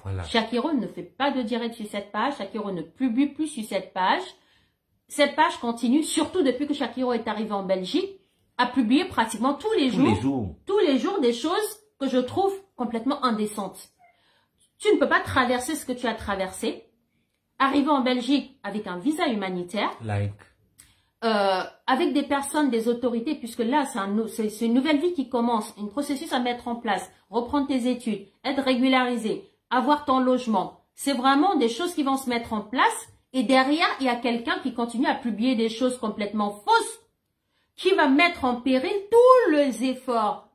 Voilà. Shakiro ne fait pas de direct sur cette page, Shakiro ne publie plus sur cette page. Cette page continue, surtout depuis que Shakiro est arrivé en Belgique, à publier pratiquement tous les jours des choses que je trouve complètement indécentes. Tu ne peux pas traverser ce que tu as traversé. Arriver en Belgique avec un visa humanitaire. Avec des personnes, des autorités, puisque là, c'est une nouvelle vie qui commence, un processus à mettre en place, reprendre tes études, être régularisé, avoir ton logement. C'est vraiment des choses qui vont se mettre en place. Et derrière, il y a quelqu'un qui continue à publier des choses complètement fausses, qui va mettre en péril tous les efforts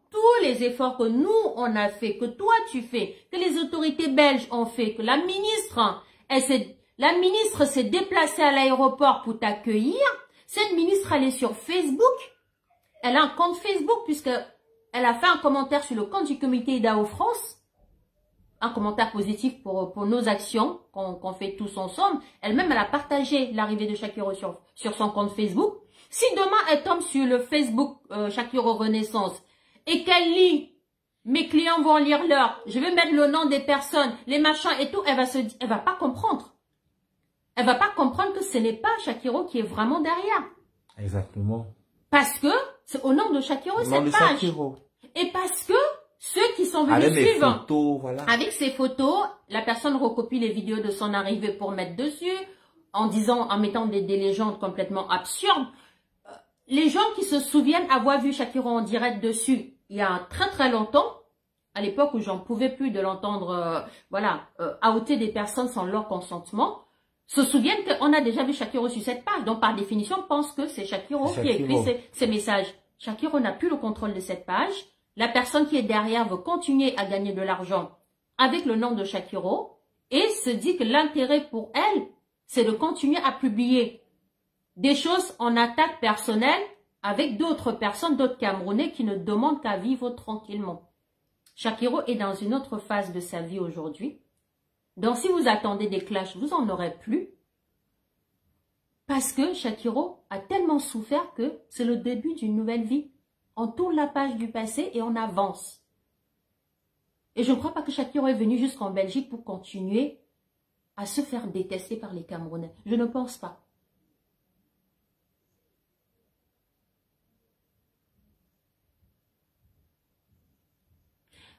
que nous, on a fait, que toi, tu fais, que les autorités belges ont fait, que la ministre s'est déplacée à l'aéroport pour t'accueillir. Cette ministre, elle est sur Facebook. Elle a un compte Facebook puisqu'elle a fait un commentaire sur le compte du comité IDAO France. Un commentaire positif pour nos actions qu'on fait tous ensemble. Elle-même, elle a partagé l'arrivée de Shakiro sur son compte Facebook. Si demain, elle tombe sur le Facebook Shakiro Renaissance et qu'elle lit, mes clients vont lire l'heure, je vais mettre le nom des personnes, les machins et tout, elle va pas comprendre. Elle va pas comprendre que ce n'est pas Shakiro qui est vraiment derrière. Exactement. Parce que c'est au nom de Shakiro cette page. Et parce que ceux qui sont venus suivre avec ces photos, la personne recopie les vidéos de son arrivée pour mettre dessus, en mettant des légendes complètement absurdes. Les gens qui se souviennent avoir vu Shakiro en direct dessus il y a très très longtemps, à l'époque où j'en pouvais plus de l'entendre, outer des personnes sans leur consentement, se souviennent qu'on a déjà vu Shakiro sur cette page. Donc, par définition, pense que c'est Shakiro qui a écrit ces messages. Shakiro n'a plus le contrôle de cette page. La personne qui est derrière veut continuer à gagner de l'argent avec le nom de Shakiro et se dit que l'intérêt pour elle, c'est de continuer à publier des choses en attaque personnelle avec d'autres personnes, d'autres Camerounais qui ne demandent qu'à vivre tranquillement. Shakiro est dans une autre phase de sa vie aujourd'hui. Donc, si vous attendez des clashs, vous en aurez plus. Parce que Shakiro a tellement souffert que c'est le début d'une nouvelle vie. On tourne la page du passé et on avance. Et je ne crois pas que Shakiro est venu jusqu'en Belgique pour continuer à se faire détester par les Camerounais. Je ne pense pas.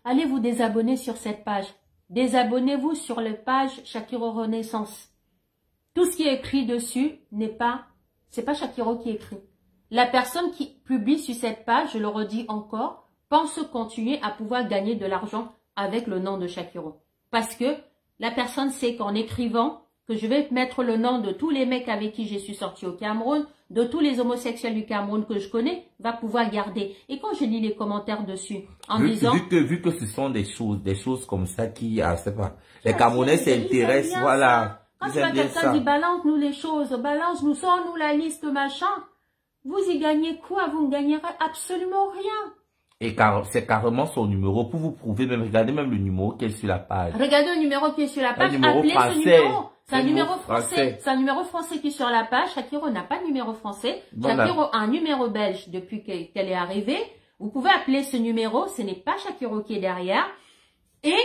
Allez vous désabonner sur cette page. Désabonnez-vous sur la page Shakiro Renaissance. Tout ce qui est écrit dessus c'est pas Shakiro qui écrit. La personne qui publie sur cette page, je le redis encore, pense continuer à pouvoir gagner de l'argent avec le nom de Shakiro. Parce que la personne sait qu'en écrivant que je vais mettre le nom de tous les mecs avec qui je suis sortie au Cameroun, de tous les homosexuels du Cameroun que je connais, va pouvoir garder. Et quand je lis les commentaires dessus, disant... Vu que ce sont des choses comme ça qui, c'est pas, les Camerounais s'intéressent, voilà. Quand tu vois quelqu'un dit, balance-nous les choses, balance-nous, sors-nous la liste, machin, vous y gagnez quoi? Vous ne gagnerez absolument rien. Et c'est carrément son numéro pour vous prouver, même regardez même le numéro qui est sur la page. Regardez le numéro qui est sur la page, appelez ce numéro. C'est un numéro français. C'est un numéro français qui est sur la page. Shakiro n'a pas de numéro français. Voilà. Shakiro a un numéro belge depuis qu'elle est arrivée. Vous pouvez appeler ce numéro. Ce n'est pas Shakiro qui est derrière. Et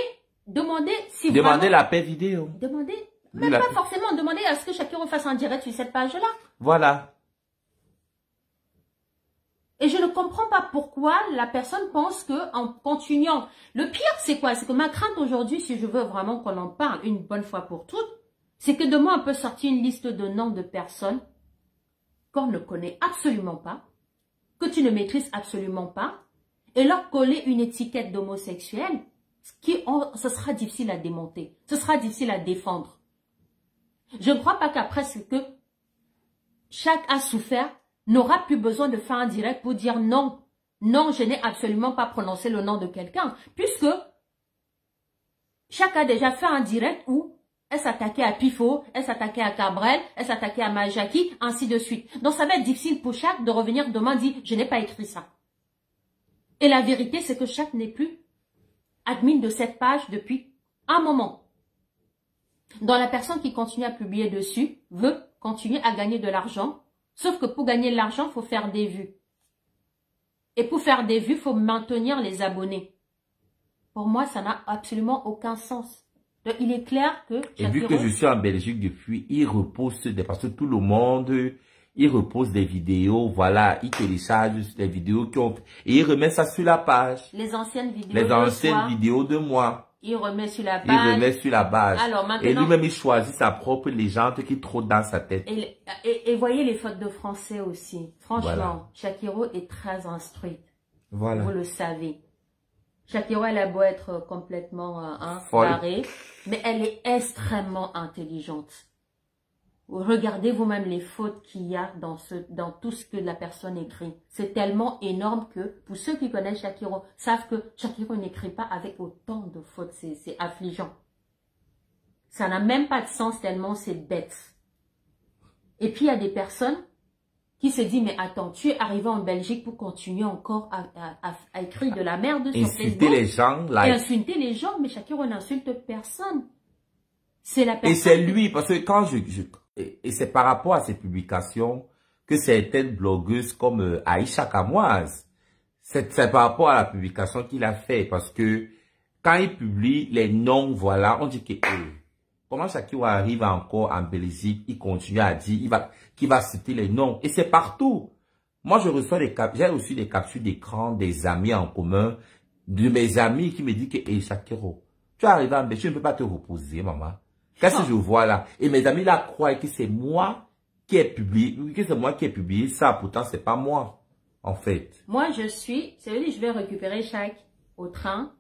demandez si vous... Demandez la paix vidéo. Demandez, même pas forcément, demandez à ce que Shakiro fasse un direct sur cette page-là. Voilà. Et je ne comprends pas pourquoi la personne pense que en continuant... Le pire, c'est quoi? C'est que ma crainte aujourd'hui, si je veux vraiment qu'on en parle une bonne fois pour toutes, c'est que demain, on peut sortir une liste de noms de personnes qu'on ne connaît absolument pas, que tu ne maîtrises absolument pas, et leur coller une étiquette d'homosexuel, ce sera difficile à démonter, ce sera difficile à défendre. Je ne crois pas qu'après ce que chaque a souffert, n'aura plus besoin de faire un direct pour dire non. Non, je n'ai absolument pas prononcé le nom de quelqu'un. Puisque chaque a déjà fait un direct où elle s'attaquait à Pifo, elle s'attaquait à Cabrel, elle s'attaquait à Majaki, ainsi de suite. Donc ça va être difficile pour chaque de revenir demain et dire je n'ai pas écrit ça. Et la vérité, c'est que Shaq n'est plus admin de cette page depuis un moment. Donc la personne qui continue à publier dessus veut continuer à gagner de l'argent. Sauf que pour gagner de l'argent, il faut faire des vues. Et pour faire des vues, il faut maintenir les abonnés. Pour moi, ça n'a absolument aucun sens. Donc, il est clair que... Et vu que je suis en Belgique depuis, il repose parce que tout le monde, il repose des vidéos, voilà, il télécharge des vidéos et il remet ça sur la page. Les anciennes vidéos Les anciennes vidéos de moi. Il remet sur la page. Il remet sur la base. Alors, maintenant, et lui-même, il choisit sa propre légende qui trotte dans sa tête. Et voyez les fautes de français aussi. Franchement, voilà. Shakiro est très instruite. Voilà. Vous le savez. Shakiro, elle a beau être complètement barrée, mais elle est extrêmement intelligente. Regardez vous-même les fautes qu'il y a dans tout ce que la personne écrit. C'est tellement énorme que, pour ceux qui connaissent Shakiro, savent que Shakiro n'écrit pas avec autant de fautes. C'est affligeant. Ça n'a même pas de sens tellement c'est bête. Et puis, il y a des personnes qui se disent, mais attends, tu es arrivé en Belgique pour continuer encore à écrire de la merde sur Facebook. Insulter les gens. Et insulter les gens, mais Shakiro n'insulte personne. C'est la personne. Et c'est lui, parce que quand et c'est par rapport à ces publications que certaines blogueuses comme Aïcha Kamoise, c'est par rapport à la publication qu'il a fait, parce que quand il publie les noms, voilà, on dit que comment Shakiro arrive encore en Belgique, il continue à dire qu'il va citer les noms, et c'est partout. Moi, j'ai reçu des captures d'écran des amis en commun, de mes amis qui me disent que Shakiro, tu es arrivé en Belgique, tu ne peux pas te reposer, maman. Qu'est-ce que je vois là? Et mes amis là croient que c'est moi qui ai publié, ça, pourtant c'est pas moi, en fait. Moi c'est vrai que je vais récupérer Shaq au train,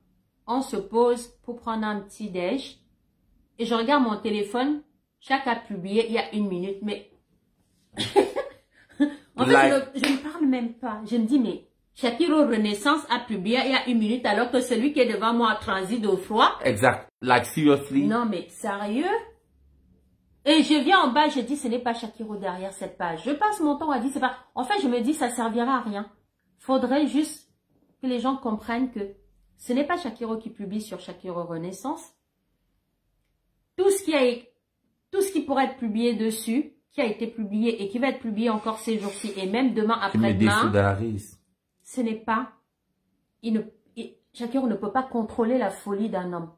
on se pose pour prendre un petit déj, et je regarde mon téléphone, Shaq a publié il y a 1 minute, mais... en fait, je ne parle même pas, je me dis, mais Shakiro Renaissance a publié il y a 1 minute alors que celui qui est devant moi transite au froid. Exact. Like seriously. Non mais sérieux. Et je viens en bas, je dis ce n'est pas Shakiro derrière cette page. Je passe mon temps à dire c'est pas. En fait je me dis ça servira à rien. Faudrait juste que les gens comprennent que ce n'est pas Shakiro qui publie sur Shakiro Renaissance. Tout ce qui pourrait être publié dessus, qui a été publié et qui va être publié encore ces jours-ci et même demain après-demain. Ce n'est pas, Shakiro ne peut pas contrôler la folie d'un homme.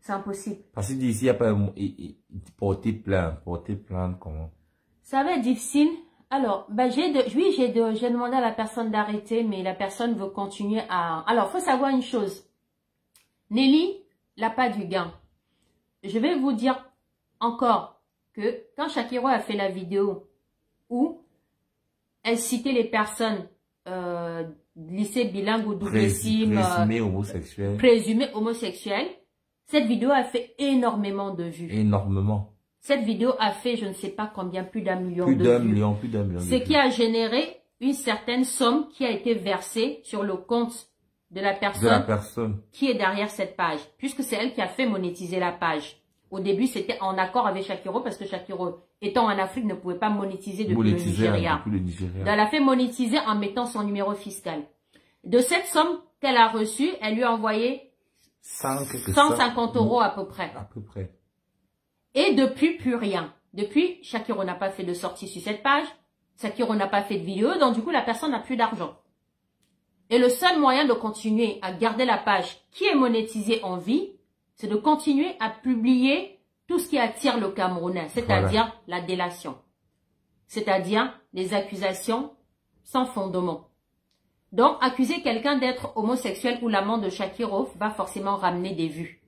C'est impossible. Parce qu'il dit ici, il n'y a pas porter plainte, comment? Ça va être difficile. Alors, ben j'ai demandé à la personne d'arrêter, mais la personne veut continuer à... Alors, faut savoir une chose. Nelly n'a pas du gain. Je vais vous dire encore que quand Shakiro a fait la vidéo où elle citait les personnes lycée bilingue ou double sim, présumé homosexuel, cette vidéo a fait énormément de vues. Énormément. Cette vidéo a fait, je ne sais pas combien, plus d'1 million de vues. Plus d'un million. Ce qui a généré une certaine somme qui a été versée sur le compte de la personne qui est derrière cette page, puisque c'est elle qui a fait monétiser la page. Au début, c'était en accord avec Shakiro, parce que Shakiro, étant en Afrique, ne pouvait pas monétiser depuis le Nigeria. Donc, elle a fait monétiser en mettant son numéro fiscal. De cette somme qu'elle a reçue, elle lui a envoyé 150 € à peu près. Et depuis, plus rien. Depuis, Shakiro n'a pas fait de sortie sur cette page. Shakiro n'a pas fait de vidéo, donc du coup, la personne n'a plus d'argent. Et le seul moyen de continuer à garder la page qui est monétisée en vie, c'est de continuer à publier tout ce qui attire le Camerounais, c'est-à-dire la délation, c'est-à-dire les accusations sans fondement. Donc, accuser quelqu'un d'être homosexuel ou l'amant de Shakiro va forcément ramener des vues.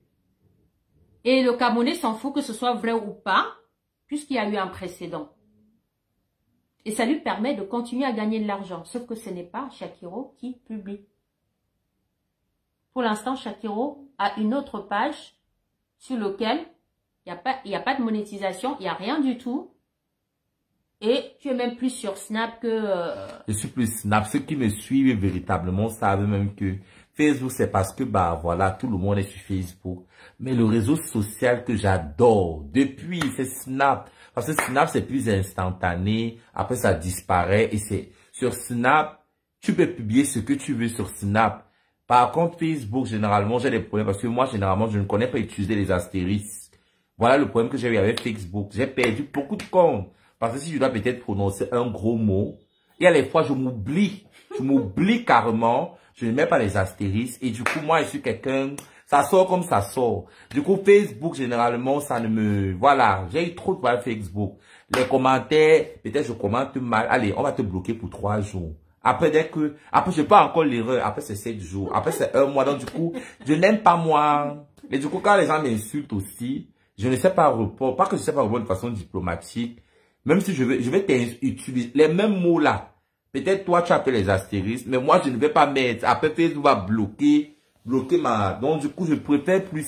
Et le Camerounais s'en fout que ce soit vrai ou pas, puisqu'il y a eu un précédent. Et ça lui permet de continuer à gagner de l'argent, sauf que ce n'est pas Shakiro qui publie. Pour l'instant, Shakiro a une autre page sur laquelle il n'y a pas de monétisation, il n'y a rien du tout. Et tu es même plus sur Snap que... Je suis plus Snap. Ceux qui me suivent véritablement savent même que Facebook, c'est parce que, bah voilà, tout le monde est sur Facebook. Mais le réseau social que j'adore depuis, c'est Snap. Parce que Snap, c'est plus instantané. Après, ça disparaît. Et c'est sur Snap, tu peux publier ce que tu veux sur Snap. Par contre, Facebook, généralement, j'ai des problèmes parce que moi, généralement, je ne connais pas utiliser les astérisques. Voilà le problème que j'ai eu avec Facebook. J'ai perdu beaucoup de comptes. Parce que si je dois peut-être prononcer un gros mot, il y a les fois, je m'oublie. Je m'oublie carrément. Je ne mets pas les astérisques. Et du coup, moi, je suis quelqu'un, ça sort comme ça sort. Du coup, Facebook, généralement, ça ne me... Voilà, j'ai eu trop de problèmes avec Facebook. Les commentaires, peut-être je commente mal. Allez, on va te bloquer pour 3 jours. Après, après, je pas encore l'erreur. Après, c'est 7 jours. Après, c'est 1 mois. Donc, du coup, je n'aime pas moi. Et du coup, quand les gens m'insultent aussi, je ne sais pas répondre. Pas que je ne sais pas répondre de façon diplomatique. Même si je vais utiliser les mêmes mots là. Peut-être toi, tu appelles les astérisques, mais moi, je ne vais pas mettre. Après, Facebook va bloquer ma... Donc, du coup, je préfère plus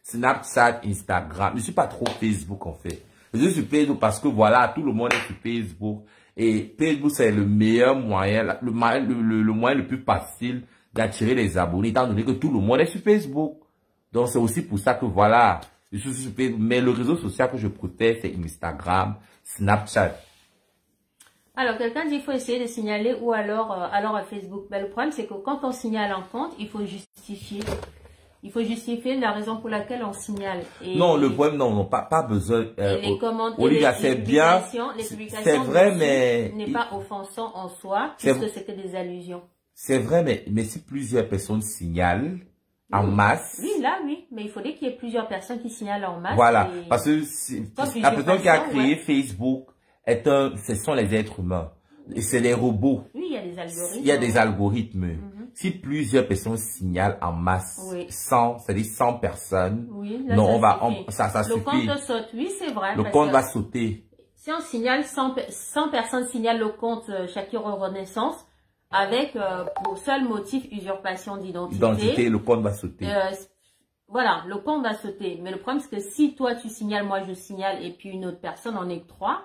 Snapchat, Instagram. Je ne suis pas trop Facebook, en fait. Je suis sur Facebook parce que, voilà, tout le monde est sur Facebook. Et Facebook, c'est le meilleur moyen, le moyen le plus facile d'attirer les abonnés, étant donné que tout le monde est sur Facebook. Donc, c'est aussi pour ça que, voilà, je suis sur Facebook. Mais le réseau social que je préfère, c'est Instagram, Snapchat. Alors, quelqu'un dit qu'il faut essayer de signaler ou alors à Facebook. Ben, le problème, c'est que quand on signale un compte, il faut justifier. Il faut justifier la raison pour laquelle on signale. Et non, le problème, non, pas besoin. Les commentaires, Olivia, c'est bien. C'est vrai, mais n'est pas offensant en soi, puisque c'est que des allusions. C'est vrai, mais si plusieurs personnes signalent en masse. Oui, là, oui. Mais il faudrait qu'il y ait plusieurs personnes qui signalent en masse. Voilà. Parce que la personne qui a créé Facebook ce sont les êtres humains. Et c'est les robots. Oui, il y a des algorithmes. Il y a des algorithmes. Si plusieurs personnes signalent en masse, 100, c'est-à-dire 100 personnes, là, non, ça suffit. Le compte saute, oui, c'est vrai. Le compte va sauter. Si on signale 100 personnes signalent le compte Shakira Renaissance, avec pour seul motif usurpation d'identité. Le compte va sauter. Voilà, le compte va sauter. Mais le problème, c'est que si toi, tu signales, moi, je signale, et puis une autre personne, on est que 3.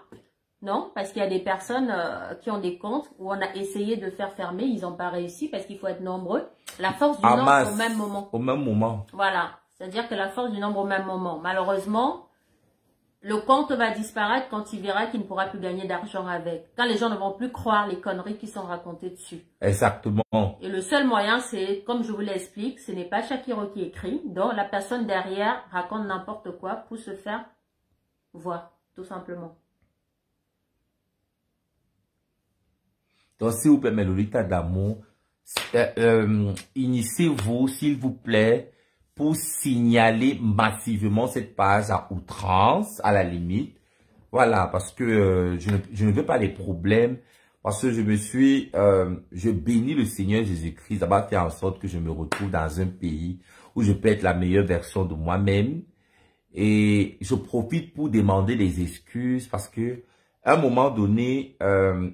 Non, parce qu'il y a des personnes qui ont des comptes où on a essayé de faire fermer, ils n'ont pas réussi parce qu'il faut être nombreux. La force du nombre au même moment. Au même moment. Voilà, c'est-à-dire que la force du nombre au même moment. Malheureusement, le compte va disparaître quand il verra qu'il ne pourra plus gagner d'argent avec. Quand les gens ne vont plus croire les conneries qui sont racontées dessus. Exactement. Et le seul moyen, c'est, comme je vous l'explique, ce n'est pas Shakira qui écrit. Donc, la personne derrière raconte n'importe quoi pour se faire voir, tout simplement. Donc, s'il vous plaît, Mélolita d'amour, initiez-vous, s'il vous plaît, pour signaler massivement cette page à outrance, à la limite. Voilà, parce que je ne veux pas les problèmes, parce que je bénis le Seigneur Jésus-Christ d'avoir fait en sorte que je me retrouve dans un pays où je peux être la meilleure version de moi-même. Et je profite pour demander des excuses parce que, à un moment donné,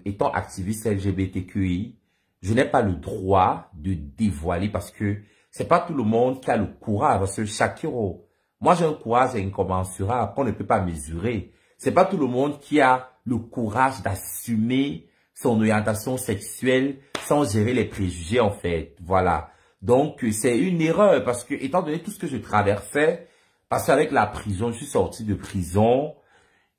étant activiste LGBTQI, je n'ai pas le droit de dévoiler parce que c'est pas tout le monde qui a le courage. Parce que Shakira, moi j'ai un courage incommensurable qu'on ne peut pas mesurer. C'est pas tout le monde qui a le courage d'assumer son orientation sexuelle sans gérer les préjugés en fait. Voilà. Donc c'est une erreur parce que étant donné tout ce que je traversais, parce qu'avec la prison, je suis sorti de prison.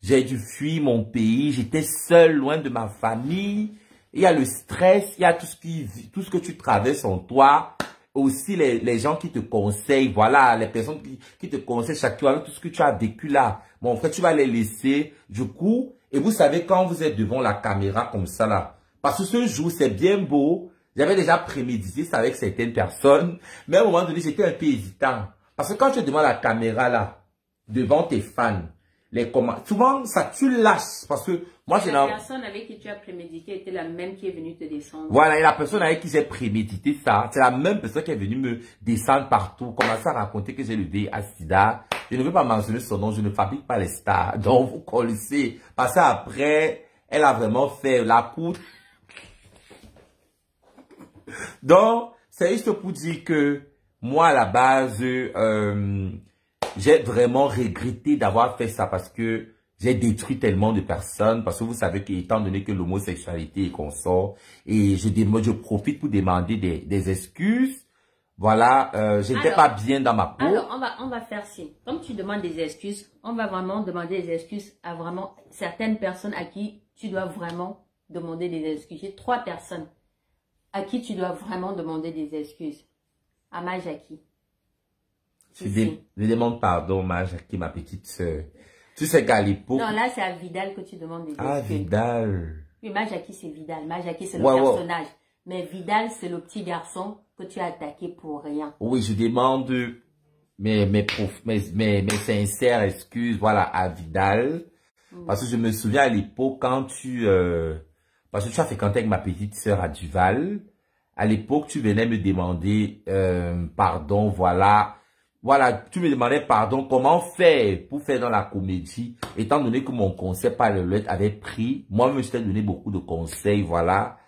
J'ai dû fuir mon pays, j'étais seul, loin de ma famille. Il y a le stress, il y a tout ce que tu traverses en toi. Aussi les gens qui te conseillent, voilà, les personnes qui te conseillent chaque jour avec tout ce que tu as vécu là. Mon frère, tu vas les laisser. Du coup, et vous savez quand vous êtes devant la caméra comme ça là, parce que ce jour, c'est bien beau. J'avais déjà prémédité ça avec certaines personnes. Mais à un moment donné, j'étais un peu hésitant. Parce que quand tu es devant la caméra là, devant tes fans, souvent, ça, tu lâches. Parce que moi, la personne avec qui tu as prémédité était la même qui est venue te descendre. Voilà, et la personne avec qui j'ai prémédité ça, c'est la même personne qui est venue me descendre partout, commencer à raconter que j'ai le VIH/SIDA. Je ne veux pas mentionner son nom, je ne fabrique pas les stars. Donc, vous connaissez. Parce qu'après, elle a vraiment fait la poudre. Donc, c'est juste pour dire que moi, à la base, j'ai vraiment regretté d'avoir fait ça parce que j'ai détruit tellement de personnes. Parce que vous savez qu'étant donné que l'homosexualité est consort, et je profite pour demander des excuses. Voilà, j'étais pas bien dans ma peau. Alors, on va faire ci. Comme tu demandes des excuses, on va vraiment demander des excuses à vraiment certaines personnes à qui tu dois vraiment demander des excuses. J'ai 3 personnes. à qui tu dois vraiment demander des excuses? À ma Jackie. Je demande pardon, ma Jackie, ma petite sœur. Tu sais qu'à l'époque... Non, là, c'est à Vidal que tu demandes des excuses. Ah, Vidal. Oui, ma Jackie, c'est Vidal. Ma Jackie, c'est le personnage. Mais Vidal, c'est le petit garçon que tu as attaqué pour rien. Oui, je demande mes sincères excuses, voilà, à Vidal. Parce que je me souviens à l'époque, quand parce que tu as fréquenté avec ma petite sœur à Duval. À l'époque, tu venais me demander pardon, voilà. Voilà, tu me demandais pardon, comment faire pour faire dans la comédie, étant donné que mon conseil par le lettre avait pris. Moi-même, je t'ai donné beaucoup de conseils, voilà.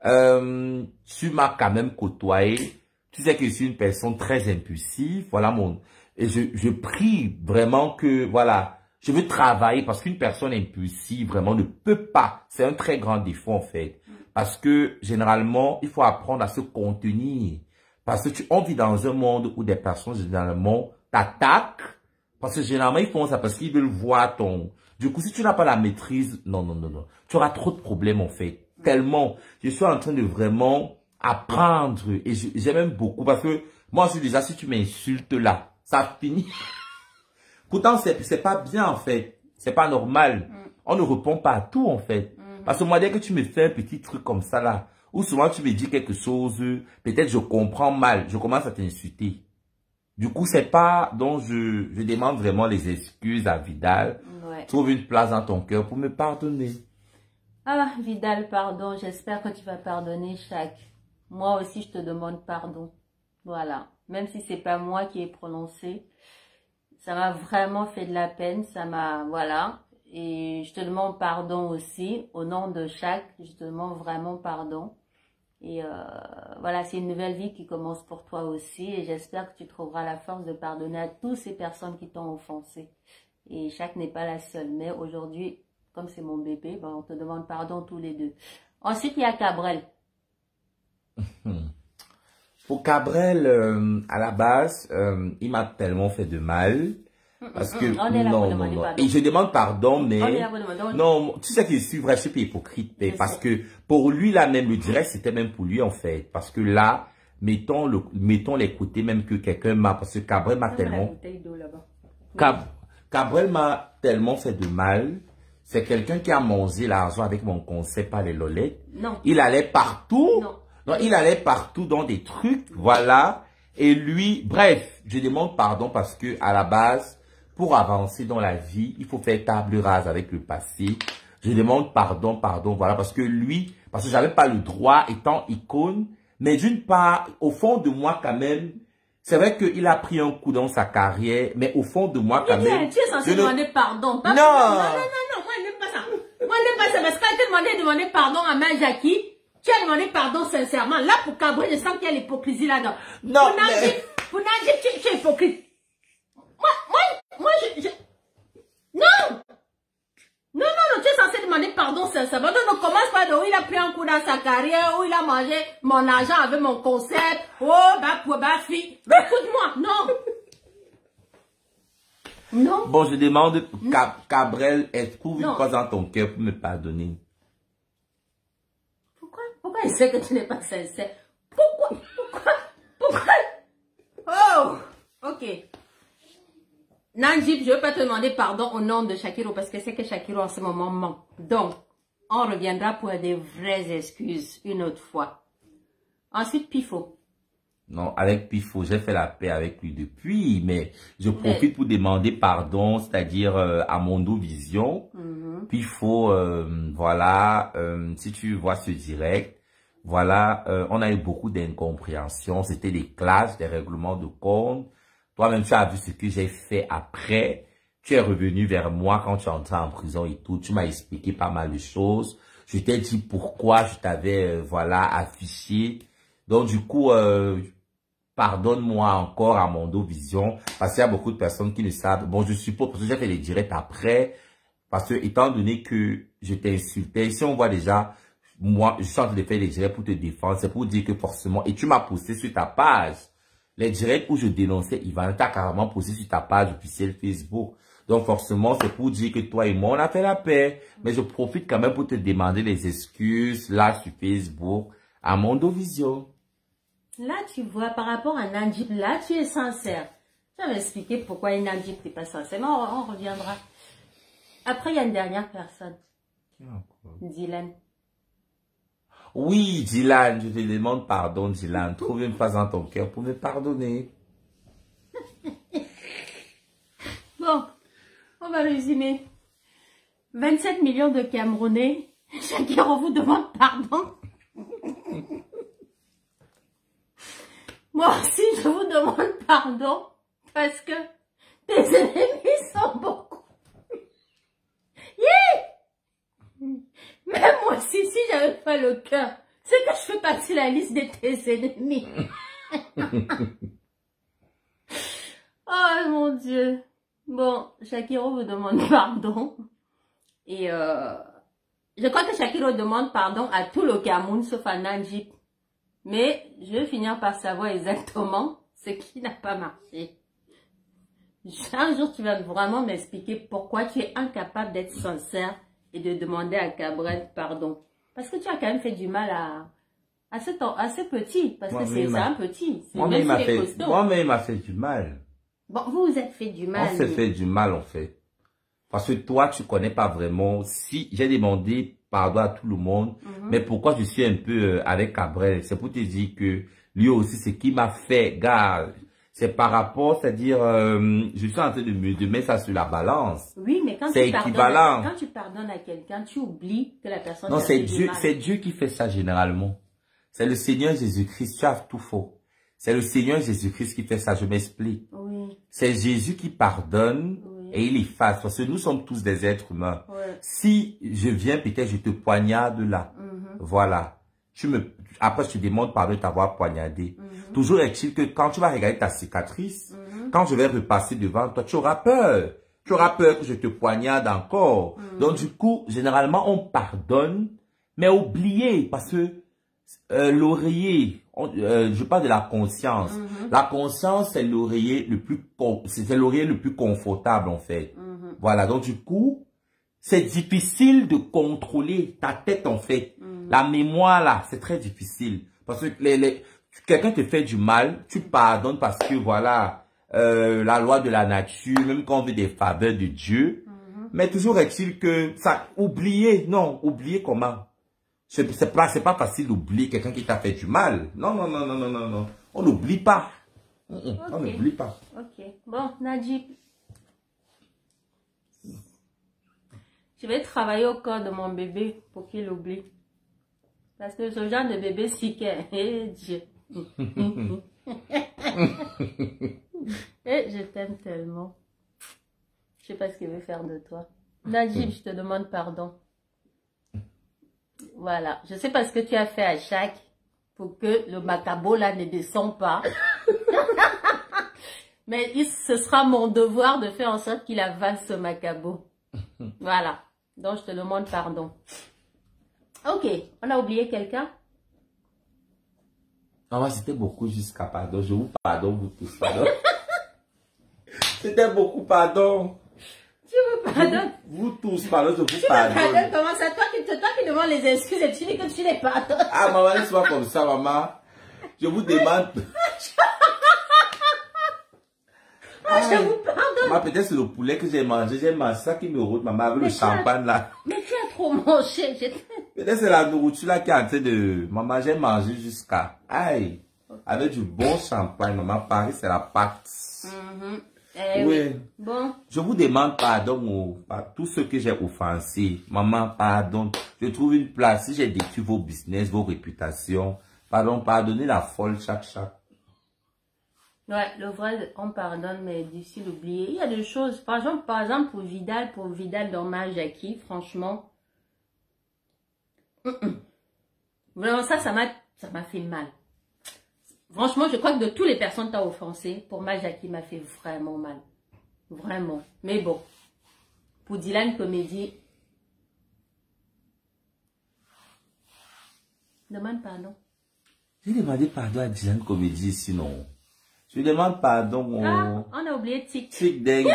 Tu m'as quand même côtoyé. Tu sais que je suis une personne très impulsive, voilà et je prie vraiment que, voilà, je veux travailler parce qu'une personne impulsive, vraiment, ne peut pas. C'est un très grand défaut, en fait. Parce que, généralement, il faut apprendre à se contenir. Parce que on vit dans un monde où des personnes, généralement, t'attaquent. Parce que, généralement, ils font ça parce qu'ils veulent voir ton... Du coup, si tu n'as pas la maîtrise, non. Tu auras trop de problèmes, en fait. Tellement. Je suis en train de vraiment apprendre. Et j'aime beaucoup. Parce que, moi, je déjà, si tu m'insultes là, ça finit. Pourtant, c'est pas bien, en fait. C'est pas normal. On ne répond pas à tout, en fait. Parce que moi, dès que tu me fais un petit truc comme ça, là, ou souvent tu me dis quelque chose, peut-être je comprends mal, je commence à t'insulter. Du coup, c'est pas... Donc, je demande vraiment les excuses à Vidal. Ouais. Trouve une place dans ton cœur pour me pardonner. Ah, Vidal, pardon. J'espère que tu vas pardonner chaque. Moi aussi, je te demande pardon. Voilà. Même si c'est pas moi qui ai prononcé. Ça m'a vraiment fait de la peine. Ça m'a... Voilà. Et je te demande pardon aussi. Au nom de chaque, je te demande vraiment pardon. Et voilà, c'est une nouvelle vie qui commence pour toi aussi. Et j'espère que tu trouveras la force de pardonner à toutes ces personnes qui t'ont offensé. Et chaque n'est pas la seule. Mais aujourd'hui, comme c'est mon bébé, ben, on te demande pardon tous les deux. Ensuite, il y a Cabrel. Pour Cabrel, à la base, il m'a tellement fait de mal. Parce que, non. Et je demande pardon, mais, non, tu sais que je suis vrai, je suis pas hypocrite, mais parce que, pour lui, là, même, le direct, c'était même pour lui, en fait. Parce que là, mettons les côtés même que quelqu'un m'a, parce que Cabrel m'a tellement, Cabrel m'a tellement fait de mal. C'est quelqu'un qui a mangé l'argent avec mon conseil par les lolettes. Non. Il allait partout. Non, il allait partout dans des trucs, voilà. Et lui, bref, je demande pardon parce que, à la base, pour avancer dans la vie, il faut faire table rase avec le passé. Je demande pardon, voilà, parce que lui, parce que j'avais pas le droit étant icône, mais d'une part, au fond de moi quand même, c'est vrai qu'il a pris un coup dans sa carrière, mais au fond de moi quand même... Tu es censé demander pardon. Non, moi je n'aime pas ça. Moi je n'aime pas ça, parce que quand tu as demandé pardon à ma Jackie, tu as demandé pardon sincèrement. Là, pour Cabrel, je sens qu'il y a l'hypocrisie là-dedans. Non, pour Najib, tu es hypocrite. Moi, Non, tu es censé demander pardon sincèrement. Donc, ne commence pas de où il a pris un coup dans sa carrière, où il a mangé mon argent avec mon concept. Fille. Écoute-moi, non. Bon, je demande, Cabrel, trouve une chose dans ton cœur pour me pardonner. Pourquoi il sait que tu n'es pas sincère? Pourquoi? Oh, ok. Najib, je ne veux pas te demander pardon au nom de Shakiro parce que c'est que Shakiro en ce moment ment. Donc, on reviendra pour des vraies excuses une autre fois. Ensuite, Pifo. Non, avec Pifo, j'ai fait la paix avec lui depuis, mais je profite pour demander pardon, c'est-à-dire à Mondo Vision. Pifo, voilà, si tu vois ce direct, voilà, on a eu beaucoup d'incompréhension. C'était des classes, des règlements de compte. Toi-même, tu as vu ce que j'ai fait après. Tu es revenu vers moi quand tu es entré en prison et tout. Tu m'as expliqué pas mal de choses. Je t'ai dit pourquoi je t'avais, voilà, affiché. Donc, du coup, pardonne-moi encore à Mondo Vision. Parce qu'il y a beaucoup de personnes qui ne savent. Bon, je suppose, parce que j'ai fait les directs après. Parce que, étant donné que je t'ai insulté, si on voit déjà, moi, je suis en train de faire les directs pour te défendre. C'est pour dire que forcément, et tu m'as posté sur ta page. Les directs où je dénonçais Ivan, t'as carrément posé sur ta page officielle Facebook. Donc forcément, c'est pour dire que toi et moi, on a fait la paix. Mais je profite quand même pour te demander les excuses là sur Facebook à Mondovision. Là, tu vois, par rapport à Najib, là, tu es sincère. Je vais expliquer pourquoi Najib n'est pas sincère, mais on reviendra. Après, il y a une dernière personne. Dylan. Oui, Dylan, je te demande pardon, Dylan. Trouve une place dans ton cœur pour me pardonner. Bon, on va résumer. 27 millions de Camerounais. Chacun vous demande pardon. Moi aussi, je vous demande pardon. Parce que tes ennemis sont beaucoup. Yeah! Même moi aussi, si j'avais pas le cœur, c'est que je fais partie de la liste de tes ennemis. Oh mon Dieu. Bon, Shakiro vous demande pardon. Et je crois que Shakiro demande pardon à tout le Cameroun sauf à Najib. Mais je vais finir par savoir exactement ce qui n'a pas marché. Un jour, tu vas vraiment m'expliquer pourquoi tu es incapable d'être sincère et de demander à Cabrel pardon. Parce que tu as quand même fait du mal à ce petit. Parce que c'est un petit. Moi-même, il m'a fait du mal. Bon, vous vous êtes fait du mal. On s'est fait du mal, en fait. Parce que toi, tu connais pas vraiment. Si j'ai demandé pardon à tout le monde, mais pourquoi je suis un peu avec Cabrel, c'est pour te dire que lui aussi, ce qui m'a fait, gars, c'est par rapport, c'est-à-dire, je suis en train de mettre ça sur la balance. Oui, mais quand tu pardonnes à quelqu'un, tu oublies que la personne... Non, c'est Dieu qui fait ça généralement. C'est le Seigneur Jésus-Christ, tu as tout faux. C'est le Seigneur Jésus-Christ qui fait ça, je m'explique. Oui. C'est Jésus qui pardonne et il efface, parce que nous sommes tous des êtres humains. Ouais. Si je viens, peut-être je te poignarde là. Voilà. Après, je te demande pardon de t'avoir poignardé. Toujours est-il que quand tu vas regarder ta cicatrice, quand je vais repasser devant toi, tu auras peur. Tu auras peur que je te poignarde encore. Donc, du coup, généralement, on pardonne, mais oubliez, parce que l'oreiller, je parle de la conscience. La conscience, c'est l'oreiller le plus confortable, en fait. Voilà. Donc, du coup, c'est difficile de contrôler ta tête, en fait. La mémoire, là, c'est très difficile. Parce que quelqu'un te fait du mal, tu pardonnes parce que, voilà, la loi de la nature, même quand on veut des faveurs de Dieu. Mais toujours est-il que, oublier comment? C'est pas facile d'oublier quelqu'un qui t'a fait du mal. Non. On n'oublie pas. On n'oublie pas. Ok. Bon, Najib. Je vais travailler au corps de mon bébé pour qu'il oublie. Parce que ce genre de bébé si qu'est, Dieu. Et je t'aime tellement. Je sais pas ce qu'il veut faire de toi. Najib, je te demande pardon. Voilà. Je sais pas ce que tu as fait à Jacques pour que le macabo là ne descende pas. Mais ce sera mon devoir de faire en sorte qu'il avale ce macabo. Voilà. Donc, je te demande pardon. Ok. On a oublié quelqu'un? Non, c'était beaucoup jusqu'à pardon. Je vous pardonne, vous tous, pardon. C'était beaucoup pardon. Tu me pardonnes? Vous tous, pardon, je vous pardonne. Comment ça? Toi qui demandes les excuses et tu dis que tu les pardonnes. Ah, maman, laisse-moi comme ça, maman. Je vous demande. Je vous pardonne. Maman, peut-être c'est le poulet que j'ai mangé. J'ai mangé ça qui me route, maman, avec le champagne là. Mais tu as trop mangé. Peut-être c'est la nourriture là qui est en train de... Maman, j'ai mangé jusqu'à... Aïe. Avec du bon champagne, maman. Paris, c'est la pâte. Oui. Bon. Je vous demande pardon par tous ceux que j'ai offensés. Maman, pardon. Je trouve une place. Si j'ai détruit vos business, vos réputations. Pardon, pardonnez la folle chaque. Ouais, le vrai, on pardonne, mais difficile d'oublier. Il y a des choses, par exemple, pour Vidal dommage à qui, franchement. Vraiment, ça m'a fait mal. Franchement, je crois que de toutes les personnes que tu as offensées, pour Majaki m'a fait vraiment mal. Vraiment. Mais bon, pour Dylan Comédie, demande pardon. J'ai demandé pardon à Dylan Comédie, sinon. Je demande pardon on a oublié Tic. Tic Deng.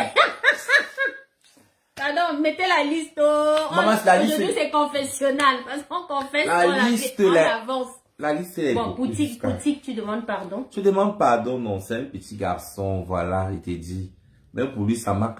Pardon, mettez la liste Maman, la liste. Aujourd'hui, c'est confessionnal. Parce qu'on confesse la liste, on avance. la liste est Bon, beaucoup Poutique, tu demandes pardon. Je demande pardon, non, c'est un petit garçon, voilà, il t'a dit. Même pour lui, ça m'a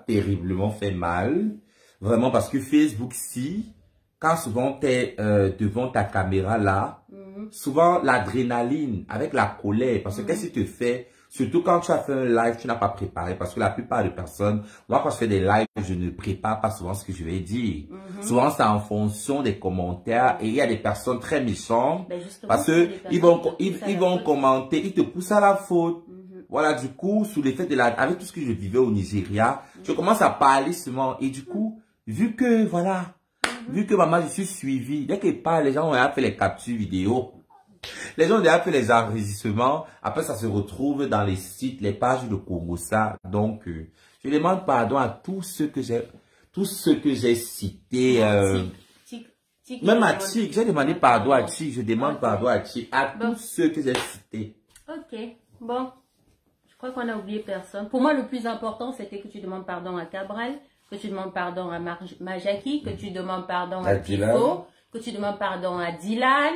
terriblement fait mal. Vraiment, parce que Facebook, si, quand souvent tu es devant ta caméra là, souvent l'adrénaline avec la colère, parce que qu'est-ce que tu fais? Surtout quand tu as fait un live, tu n'as pas préparé, parce que la plupart des personnes, moi quand je fais des lives, je ne prépare pas souvent ce que je vais dire. Souvent c'est en fonction des commentaires, et il y a des personnes très méchantes, parce que ils vont commenter, ils te poussent à la faute. Voilà, du coup, sous l'effet de avec tout ce que je vivais au Nigeria, je commence à parler seulement, et du coup, vu que, voilà, vu que maman, je suis suivi, dès qu'il parle, les gens ont déjà fait les captures vidéo. Les gens ont déjà fait les enregistrements. Après, ça se retrouve dans les sites, les pages de Komosa. Donc, je demande pardon à tous ceux que j'ai cités. Même à Tic, j'ai demandé pardon à Tic. Je demande pardon à Tic. À tous ceux que j'ai cités. Ok, bon. Je crois qu'on a oublié personne. Pour moi, le plus important, c'était que tu demandes pardon à Cabral, que tu demandes pardon à Majaki, que tu demandes pardon à Tifo, que tu demandes pardon à Dylan,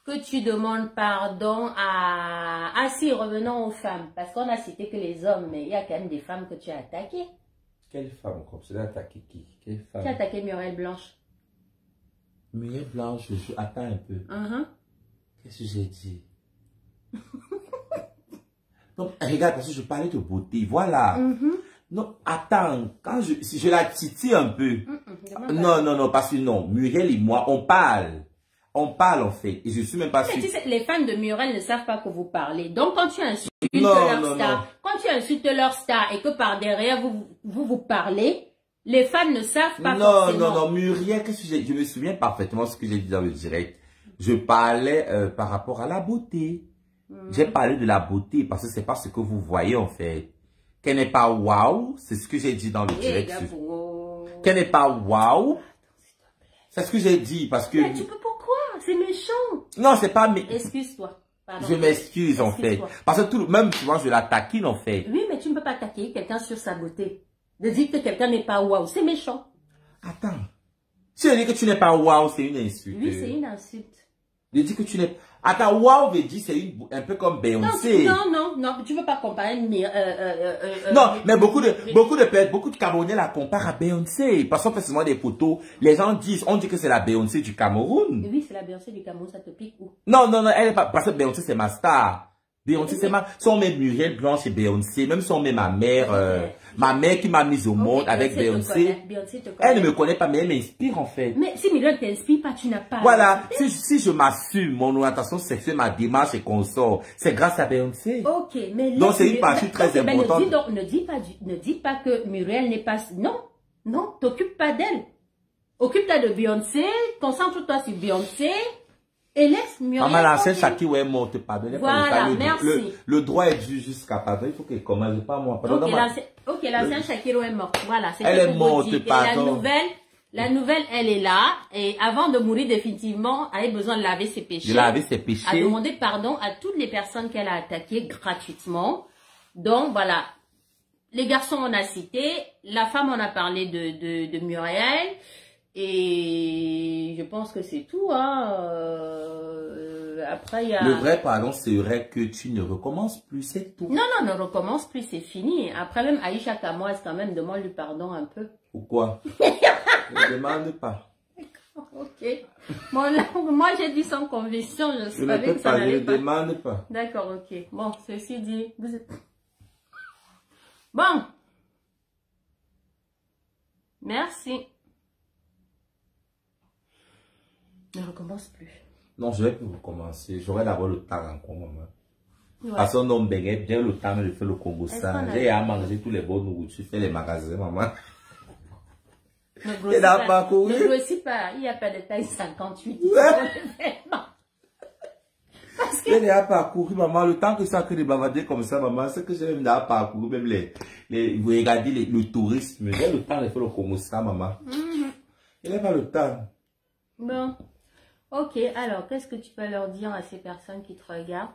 que tu demandes pardon à... Ah si, revenons aux femmes. Parce qu'on a cité que les hommes, mais il y a quand même des femmes que tu as attaquées. Quelle femme comme ça? Tu as attaqué qui? Quelle femme? Tu as attaqué Muriel Blanche. Muriel Blanche, attends un peu. Qu'est-ce que j'ai dit? Donc, regarde, parce que je parlais de beauté, voilà. Non, attends, si je la titille un peu. Non, parce que non, Muriel et moi, on parle. On parle en fait, et je suis même pas sûr. Tu sais, les fans de Muriel ne savent pas que vous parlez. Donc quand tu insultes leur star, quand tu insultes leur star et que par derrière vous parlez, les fans ne savent pas forcément. Non, Muriel, qu'est-ce que je me souviens parfaitement ce que j'ai dit dans le direct. Je parlais par rapport à la beauté. J'ai parlé de la beauté parce que c'est pas ce que vous voyez en fait. Qu'elle n'est pas waouh, c'est ce que j'ai dit dans le direct. Qu'elle n'est pas waouh, c'est ce que j'ai dit parce que... Mais tu peux pourquoi? C'est méchant. Non, c'est pas... Excuse-toi. Je m'excuse en fait. Parce que même souvent je la taquine en fait. Oui, mais tu ne peux pas attaquer quelqu'un sur sa beauté. De dire que quelqu'un n'est pas waouh, c'est méchant. Attends. Si je dis que tu n'es pas waouh, c'est une insulte. Oui, c'est une insulte. Je dis que tu n'es... Attends, waouh veut dire c'est un peu comme Beyoncé. Non, tu ne veux pas comparer... non, mais beaucoup de Camerounais la comparent à Beyoncé. Parce qu'on fait souvent des photos. Les gens on dit que c'est la Beyoncé du Cameroun. Oui, c'est la Beyoncé du Cameroun, ça te pique où? Non, elle est pas... Parce que Beyoncé, c'est ma star. Beyoncé, c'est ma... Si on met Muriel Blanche et Beyoncé, même si on met ma mère qui m'a mise au monde avec Beyoncé, elle ne me connaît pas, mais elle m'inspire en fait. Mais si Muriel t'inspire pas, tu n'as pas... Voilà, si je m'assume, mon orientation sexuelle, ma démarche et consort, c'est grâce à Beyoncé. Ok, mais... Donc c'est une partie très importante. Ne dis pas que Muriel n'est pas... Non, t'occupe pas d'elle. Occupe-toi de Beyoncé, concentre-toi sur Beyoncé... Et laisse Muriel. Maman, l'ancienne Shaki, ouais, mort, te pardonne. Voilà, merci. Le droit est dû jusqu'à pardon. Il faut qu'elle commence, pas moi. Ok, l'ancienne Shakiro est morte. Voilà, c'est elle est morte, pardon. La nouvelle, elle est là. Et avant de mourir définitivement, elle a besoin de laver ses péchés. De laver ses péchés. A demandé pardon à toutes les personnes qu'elle a attaquées gratuitement. Donc, voilà. Les garçons, on a cité. La femme, on a parlé de Muriel. Et je pense que c'est tout. Après, il y a... Le vrai pardon serait que tu ne recommences plus, c'est tout. Non, ne recommence plus, c'est fini. Après, même Aïcha Kamoise, quand même, demande-lui pardon un peu. Pourquoi? Ne demande pas. Ok. Bon, là, moi, j'ai dit sans conviction. Je savais que ça n'allait pas. Je ne demande pas. D'accord, ok. Bon, ceci dit... Bon. Merci. Ne recommence plus. Non, je vais plus recommencer. J'aurai d'abord le temps encore, maman. Ouais. Parce qu'on a bien le temps de faire le Congo ça. J'ai à manger tous les bons nourritures, faire les magasins, maman. Ne grossis pas. Il n'y a pas de taille 58. J'ai déjà parcouru, maman. Le temps que ça que de bavarder comme ça, maman, c'est que j'ai même déjà parcouru, même vous regardez le tourisme. J'ai le temps de faire le Congo ça, maman. Il n'a pas le temps. Bon. Ok, alors, qu'est-ce que tu peux leur dire à ces personnes qui te regardent?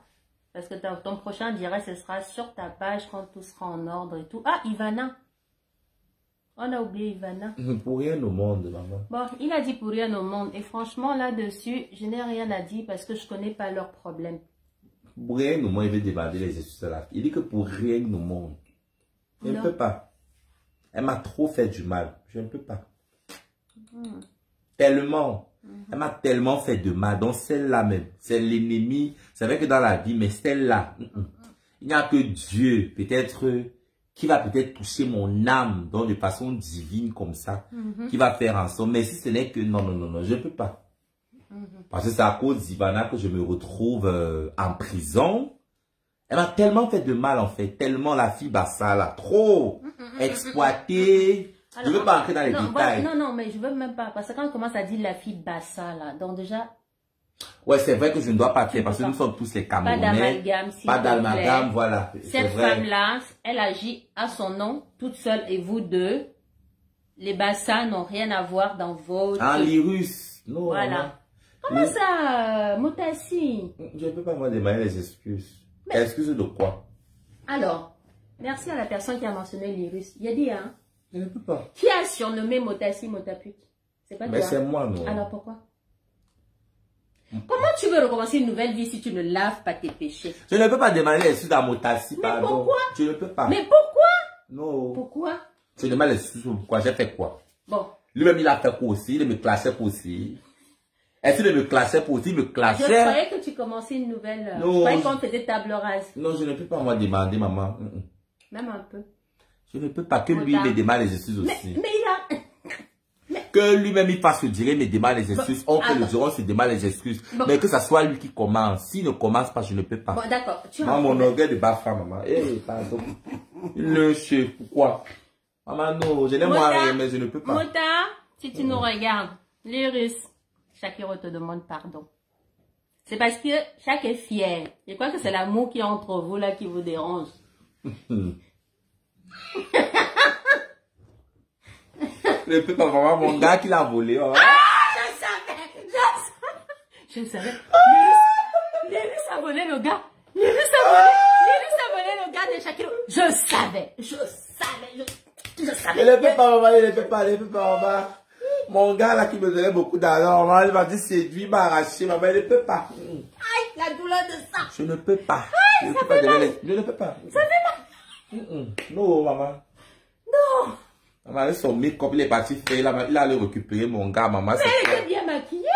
Parce que ton prochain direct, ce sera sur ta page quand tout sera en ordre et tout. Ah, Ivana. On a oublié Ivana. Pour rien au monde, maman. Bon, il a dit pour rien au monde. Et franchement, là-dessus, je n'ai rien à dire parce que je ne connais pas leurs problèmes. Pour rien au monde, il veut demander les excuses à la fille. Il dit que pour rien au monde. Je ne peux pas. Elle m'a trop fait du mal. Je ne peux pas. Tellement. Elle m'a tellement fait de mal. Donc celle-là même, c'est l'ennemi. C'est vrai que dans la vie, mais celle-là, il n'y a que Dieu, peut-être, qui va peut-être toucher mon âme, donc de façon divine comme ça, qui va faire en sorte. Mais si ce n'est que non, non, non, non, je ne peux pas. Parce que c'est à cause d'Ivana que je me retrouve en prison. Elle m'a tellement fait de mal en fait, tellement la fille Bassa là, trop exploitée. Alors, je ne veux pas entrer dans les détails. Non, non, mais je ne veux même pas. Parce que quand on commence à dire la fille Bassa, là, donc déjà... Ouais, c'est vrai que je ne dois pas faire parce que nous sommes tous les Camerounais. Pas d'amalgame, pas d'amalgame, voilà. Cette femme-là, elle agit à son nom, toute seule, et vous deux, les Bassa n'ont rien à voir dans votre... Ah, les Russes. Non, voilà. Maman. Comment ça, Motassi? Je ne peux pas moi demander les excuses. Mais... Excuses de quoi? Alors, merci à la personne qui a mentionné les Russes. Il a dit, hein? Je ne peux pas. Qui a surnommé Motassi Motapute? C'est pas toi. Mais c'est moi, non. Alors pourquoi? Comment tu veux recommencer une nouvelle vie si tu ne laves pas tes péchés? Je ne peux pas demander les excuses à Motassi, pardon. Mais pourquoi? Je ne peux pas. Mais pourquoi? Non. Pourquoi? Je demande les excuses pourquoi. J'ai fait quoi? Bon. Lui-même, il a fait quoi aussi? Il me classait pour aussi. Est-ce qu'il me classait pour aussi? Il me classait. Je croyais que tu commençais une nouvelle... Non. Je croyais qu'on faisait table rase. Non, je ne peux pas moi demander, maman. Même un peu. Je ne peux pas que lui me demande les excuses aussi. Mais il a... Que lui-même il fasse le dire, me demande les excuses. On fait le dire, on se demande les excuses. Bon. Mais que ça soit lui qui commence. S'il ne commence pas, je ne peux pas. Bon, d'accord. Maman, mon orgueil de Bafra, maman. Eh, pardon. Le chef, pourquoi? Maman, non, je l'aime moi, mais je ne peux pas. Mota, si tu nous regardes, les Russes, Shakiro te demande pardon. C'est parce que chaque est fier. Je crois que c'est l'amour qui est entre vous là qui vous dérange. Je ne peux pas, maman, mon gars qui l'a volé. Oh. Ah, je savais. Les Russes a volé le gars. Les Russes a volé le gars de Shakiro. Je savais. Je savais. Je ne peux pas, maman, je ne peux pas, maman. Mon gars là qui me donnait beaucoup d'argent, maman, il m'a dit séduit, il m'a arraché, maman, je ne peux pas. Aïe, la douleur de ça. Je ne peux pas. Aïe, ça fait mal. Je ne peux pas. Ça fait mal. Non, maman. Non. Maman, avec son make-up, il est parti faire, il a allé récupérer mon gars, maman. Mais elle était bien maquillée.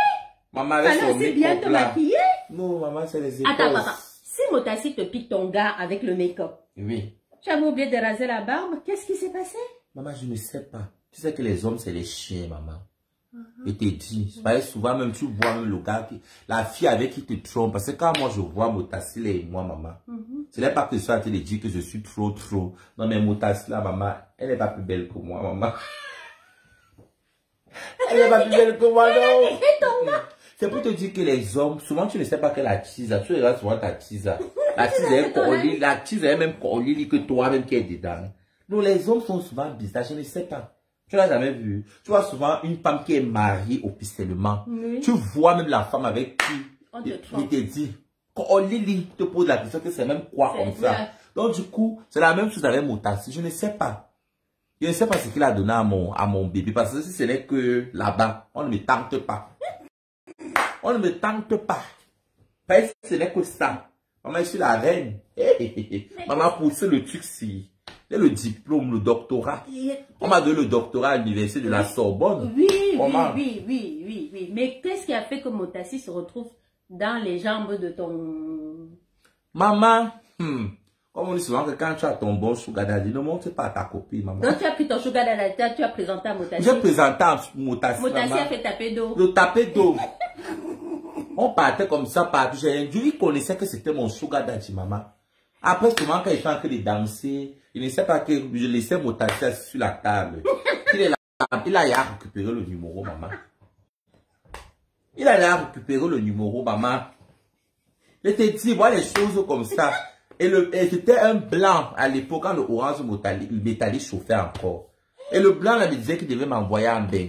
Maman, avec son make-up bien te maquiller. Non, maman, c'est les épaules. Attends. Si Motassi te pique ton gars avec le make-up. Oui. Tu avais oublié de raser la barbe. Qu'est-ce qui s'est passé? Maman, je ne sais pas. Tu sais que les hommes, c'est les chiens, maman. Je te dis. Souvent, même, tu vois même le gars, la fille avec qui te trompe. Parce que quand moi, je vois Motassi et moi, maman, ce n'est pas que je sois en train de dire que je suis trop. Non, mais Motassi, là, maman, elle n'est pas plus belle que moi, maman. Elle n'est pas plus belle que moi, non. C'est pour te dire que les hommes, souvent, tu ne sais pas que la tisa, tu regardes souvent ta tisa. La tisa est même collée que toi-même qui es dedans. Donc, les hommes sont souvent bizarres, je ne sais pas. Tu l'as jamais vu. Tu vois souvent une femme qui est mariée officiellement. Oui. Tu vois même la femme avec qui il te dit. Quand Lily te pose la question que c'est même quoi comme ça. Ouais. Donc du coup, c'est la même chose avec Motassi. Je ne sais pas. Je ne sais pas ce qu'il a donné à mon bébé. Parce que si ce n'est que là-bas, on ne me tente pas. On ne me tente pas. Parce que ce n'est que ça. Maman, je suis la reine. Maman, pousser le truc si. Le diplôme, le doctorat. On m'a donné le doctorat à l'université de la Sorbonne. Oui. Mais qu'est-ce qui a fait que Motassi se retrouve dans les jambes de ton... Maman, comme on dit souvent que quand tu as ton bon sugar daddy, ne montre pas à ta copine, maman. Donc tu as pris ton sugar daddy, tu as présenté à Motassi. J'ai présenté à Motassi. Motassi a fait taper d'eau. Le taper d'eau. On partait comme ça partout. Il connaissait que c'était mon sugar daddy, maman. Après, souvent, quand il était en train de danser, il ne sait pas que je laissais Motassi sur la table. Il a récupéré le numéro, maman. Il a récupéré le numéro, maman. Je te dis, voilà les choses comme ça. Et c'était un blanc à l'époque, quand le orange métallique chauffait encore. Et le blanc, là, me disait qu'il devait m'envoyer en bain.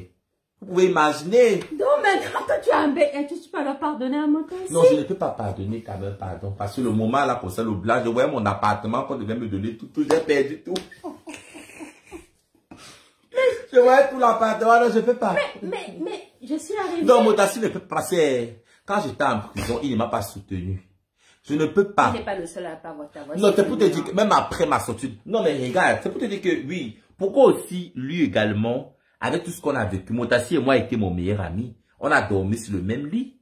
Vous pouvez imaginer. Donc maintenant que tu as un bain, tu peux leur pardonner à Motassi? Non, je ne peux pas pardonner quand même, pardon. Parce que le moment là, pour ça, le blanc, je voyais mon appartement qu'on devait me donner tout, j'ai perdu tout. Mais vois tout l'appartement, non, je ne peux pas. Mais, je suis arrivée. Non, Motassi ne peut pas passer. Quand j'étais en prison, il ne m'a pas soutenu. Je ne peux pas. Il n'est pas le seul à pas avoir ta voix. Non, c'est pour te dire que même après ma sortie. Non, mais regarde, c'est pour te dire que oui. Pourquoi aussi, lui également, avec tout ce qu'on a vécu, Motassi et moi étaient mon meilleur ami. On a dormi sur le même lit.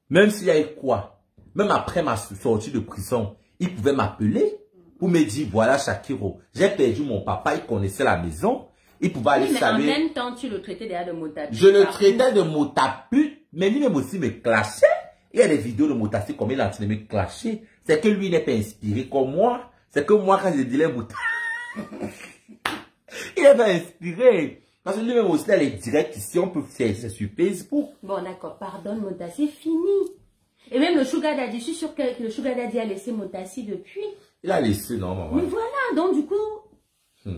Même s'il y a eu quoi. Même après ma sortie de prison, il pouvait m'appeler pour me dire, voilà Shakiro, j'ai perdu mon papa, il connaissait la maison. Il pouvait aller saluer. Mais en même temps, tu le traitais déjà de motapute. Je le traitais de motapute, mais lui-même aussi me clashait. Il y a des vidéos de Motassi comme il est en train de me clasher. C'est que lui n'est pas inspiré comme moi. C'est que moi, quand je dis les Motassi, il n'est pas inspiré. Parce que lui-même aussi, les directs ici, on peut faire ça sur Facebook. Bon, d'accord, pardonne Motassi, c'est fini. Et même le Sugar Daddy, je suis sûre que le Sugar Daddy a laissé Motassi depuis. Il a laissé, non, maman. Mais voilà, donc du coup...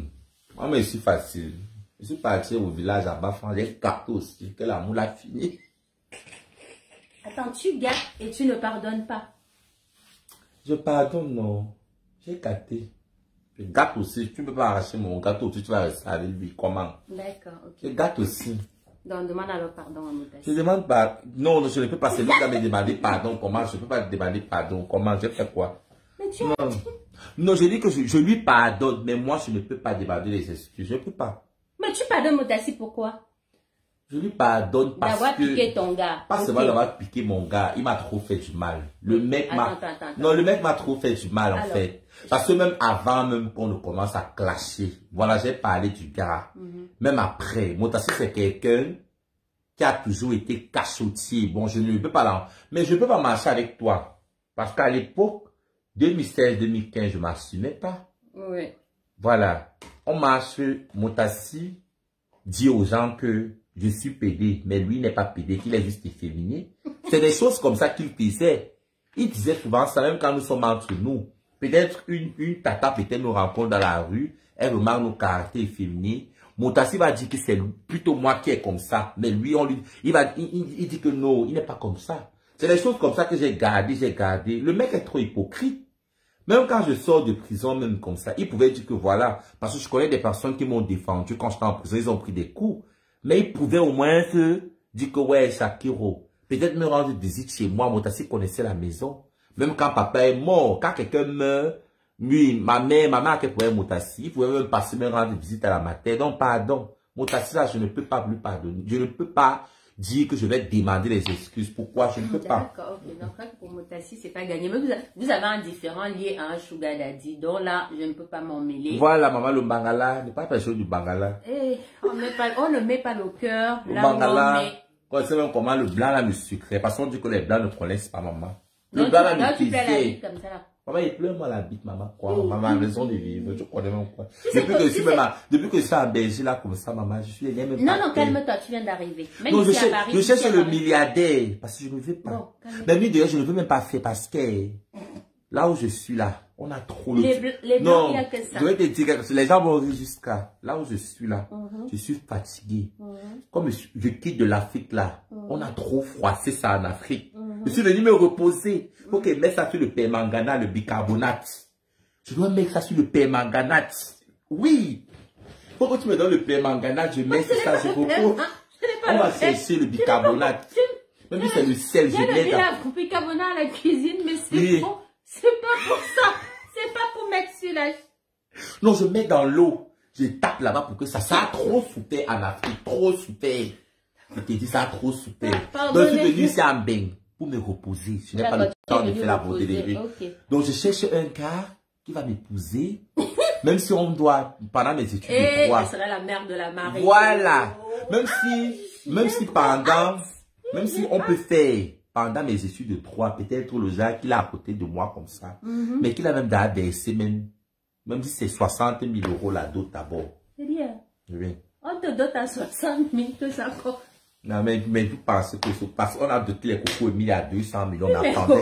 Moi, mais c'est facile. Je suis parti au village à Bafan, j'ai gâté aussi, que l'amour a fini. Attends, tu gâtes et tu ne pardonnes pas. Je pardonne, non. J'ai gâté. Je gâte aussi. Tu ne peux pas arracher mon gâteau, tu vas rester avec lui. Comment? D'accord, ok. Je gâte aussi. Donc, demande alors pardon à Motassi. Je demande pas. Non, je ne peux pas. C'est lui qui va me demander pardon. Comment? Je ne peux pas te demander pardon. Comment? Je fais quoi? Mais tu non. Non, je dis que je lui pardonne, mais moi, je ne peux pas demander les excuses. Je ne peux pas. Mais tu pardonnes Motassi pourquoi? Je lui pardonne parce que... D'avoir piqué ton gars. Pas seulement d'avoir piqué mon gars, il m'a trop fait du mal. Le mec m'a... Non, le mec m'a trop fait du mal, en fait. Parce que même avant même qu'on ne commence à clasher, voilà, j'ai parlé du gars. Même après, Motassi, c'est quelqu'un qui a toujours été cachotier. Bon, je ne peux pas là. Mais je ne peux pas marcher avec toi. Parce qu'à l'époque, 2016-2015, je ne m'assumais pas. Oui. Voilà. On marche, Motassi dit aux gens que je suis pédé, mais lui n'est pas pédé, qu'il est juste efféminé. C'est des choses comme ça qu'il faisait. Il disait souvent ça, même quand nous sommes entre nous. Peut-être une tata peut-être nous rencontre dans la rue, elle remarque nos caractères efféminés. Motassi va dire que c'est plutôt moi qui est comme ça. Mais lui, il dit que non, il n'est pas comme ça. C'est des choses comme ça que j'ai gardé. Le mec est trop hypocrite. Même quand je sors de prison, même comme ça, il pouvait dire que voilà, parce que je connais des personnes qui m'ont défendu quand j'étais en prison, ils ont pris des coups. Mais il pouvait au moins se dire que ouais, Shakiro, peut-être me rendre visite chez moi. Motassi connaissait la maison. Même quand papa est mort, quand quelqu'un meurt, lui, ma mère qui pouvait Motassi, il pouvait même passer me rendre visite à la mater. Donc pardon, Motassi là, je ne peux pas lui pardonner. Je ne peux pas dire que je vais demander les excuses. Pourquoi? Je ne peux pas. D'accord, ok. Donc, pour Motassi, c'est pas gagné. Mais vous avez un différent lié à un Sugar Daddy. Donc là, je ne peux pas m'en mêler. Voilà, maman, le Bangala, n'est pas quelque chose du Bangala. Eh, on ne met pas le cœur. Le Bangala, on sait même comment le blanc là me sucrait. Parce qu'on dit que les blancs ne connaissent pas maman. Le blanc là me cuisait. Maman, il pleure moi la bite, maman. Quoi? Maman a raison de vivre. Je connais même quoi. Depuis que je suis en Belgique là comme ça, maman, je suis même pas. Non, calme-toi, tu viens d'arriver. Non, je cherche le milliardaire. Parce que je ne veux pas. Bon, mais lui d'ailleurs, je ne veux même pas faire parce que là où je suis là, on a trop les blancs, il n'y a que ça. Je vais te dire quelque chose. Les gens vont rire jusqu'à là où je suis là. Je suis fatigué. Comme je quitte de l'Afrique là, on a trop froissé ça en Afrique. Je suis venu me reposer. Faut que mettre ça sur le permanganate, le bicarbonate. Je dois mettre ça sur le permanganate. Oui. Faut que tu me donnes le permanganate, je mets ça sur coco. On va chercher le bicarbonate. Même si c'est le sel, je mets là. Le bicarbonate à la cuisine, mais c'est bon. C'est pas pour ça. C'est pas pour mettre sur la... Non, je mets dans l'eau. Je tape là-bas pour que ça a trop souffert en Afrique. Trop souffert. Je te dis, ça a trop souffert. Donc, je suis venu ici en bain pour me reposer. Je n'ai pas le temps de faire la beauté des vies. Donc, je cherche un gars qui va m'épouser. Même si on doit, pendant mes études de droit. Ce serait la mère de la marée. Voilà. Même si pendant, même si on peut faire pendant mes études de droit, peut-être le gars qu'il a à côté de moi comme ça, mais qu'il a même baissé même si c'est 60 000 € la dot d'abord. C'est bien. Oui. On te dote à 60 000, tout ça encore. Non, mais vous pensez que c'est parce qu'on a doté les cocos mis à 200 millions Coco,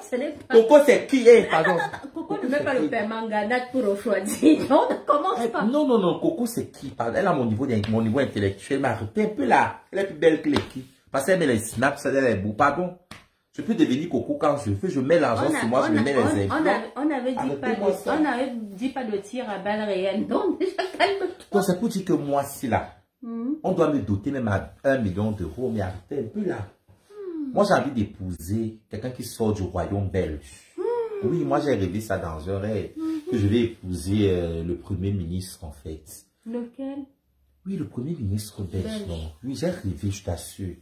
ce n'est pas... Coco, c'est qui pardon. Coco ne met pas le permanganate pour refroidir. Non, ne commence pas. Non, Coco, c'est qui pardon. Elle a mon niveau intellectuel, mais arrêtez un peu là. Elle est plus belle que les qui. Parce qu'elle met les snaps, elle est beau. Pardon. Je peux devenir Coco quand je veux. Je mets l'argent sur moi, je mets les implants. On avait dit pas de tir à balles réelles. Donc, déjà, calme-toi. Donc, c'est pour dire que moi, si là, On doit me doter même à 1 million d'euros, mais arrêtez un peu là. Moi, j'ai envie d'épouser quelqu'un qui sort du royaume belge. Oui, moi, j'ai rêvé ça dans un rêve, que je vais épouser le premier ministre, en fait. Lequel? Oui, le premier ministre belge, non. Oui, j'ai rêvé, je t'assure.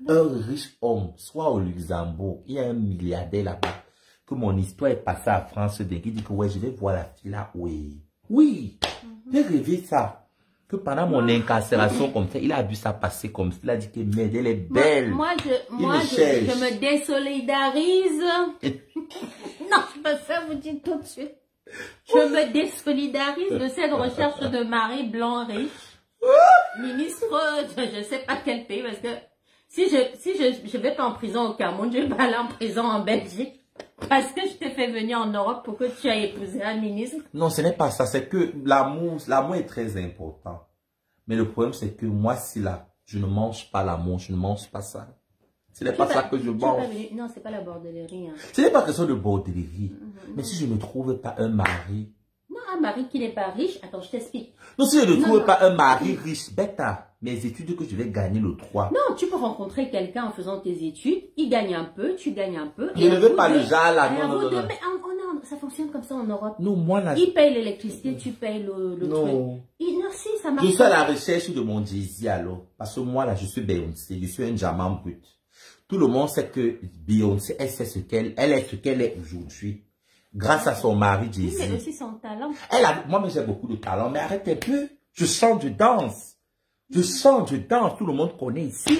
Un riche homme, soit au Luxembourg, il y a un milliardaire là-bas, que mon histoire est passée à France, qui dit que ouais, je vais voir la fille là, oui. Oui, j'ai rêvé ça. Que pendant mon incarcération comme ça, il a vu ça passer comme ça. Il a dit que merde, elle est belle. Moi, je me désolidarise. Non, je préfère vous dire tout de suite. Je me désolidarise de cette recherche de mari blanc riche. Ministre, je ne sais pas quel pays, parce que si je vais pas en prison au Cameroun, je vais pas aller en prison en Belgique. Parce que je t'ai fait venir en Europe pour que tu aies épousé un ministre. Non, ce n'est pas ça. C'est que l'amour est très important. Mais le problème, c'est que moi, si là, je ne mange pas l'amour, je ne mange pas ça. Ce n'est pas ça que je mange. Non, c'est pas la bordellerie. Hein. Ce n'est pas question de bordellerie. Mais si je ne trouve pas un mari. Non, un mari qui n'est pas riche. Attends, je t'explique. Non, si je ne trouve pas un mari riche, bêta. Mes études que je vais gagner le 3. Non, tu peux rencontrer quelqu'un en faisant tes études. Il gagne un peu, tu gagnes un peu. Je ne veux pas le genre là. Non. Mais ça fonctionne comme ça en Europe. Non, moi là. Il paye l'électricité, tu payes le truc. Non, si, ça marche. Je suis à la recherche de mon Jay-Z alors. Parce que moi là, je suis Beyoncé. Je suis un diamant brut. Tout le monde sait que Beyoncé, elle sait ce qu'elle est aujourd'hui. Grâce à son mari Jay-Z. Oui, mais aussi son talent. Moi, j'ai beaucoup de talent. Mais arrête un peu. Je chante, je danse. Je chante, je danse, tout le monde connaît ici.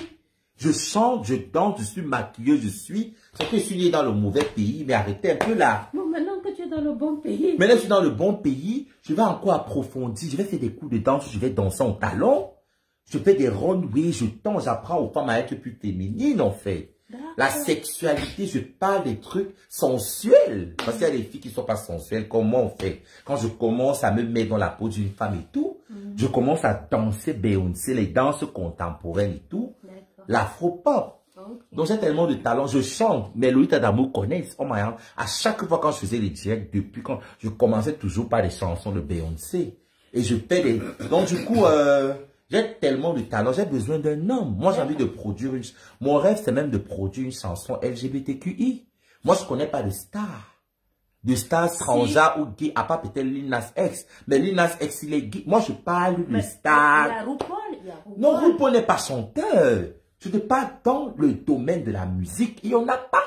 Je chante, je danse, je suis maquilleuse, c'est que je suis né dans le mauvais pays, mais arrêtez un peu là. Bon, maintenant que tu es dans le bon pays. Maintenant que je suis dans le bon pays, je vais encore approfondir, je vais faire des coups de danse, je vais danser en talon. Je fais des runways, je danse, j'apprends aux femmes à être plus féminines en fait. La sexualité, je parle des trucs sensuels. Parce qu'il y a des filles qui ne sont pas sensuelles. Comment on fait? Quand je commence à me mettre dans la peau d'une femme et tout, je commence à danser Beyoncé, les danses contemporaines et tout. L'afro-pop. Donc j'ai tellement de talent, je chante. Mais Louis Tadamou connaît. Oh my God. À chaque fois quand je faisais les directs, depuis quand je commençais toujours par des chansons de Beyoncé. Et je fais des... Donc du coup... j'ai tellement de talent, j'ai besoin d'un homme. Moi, j'ai envie de produire une... Mon rêve, c'est même de produire une chanson LGBTQI. Moi, je ne connais pas de star. De star transgenre ou gay, à part peut-être Lil Nas X. Mais Lil Nas X, il est gay. Moi, je parle de star. Il y a RuPaul. Non, RuPaul n'est pas chanteur. Je ne parle pas dans le domaine de la musique. Il n'y en a pas.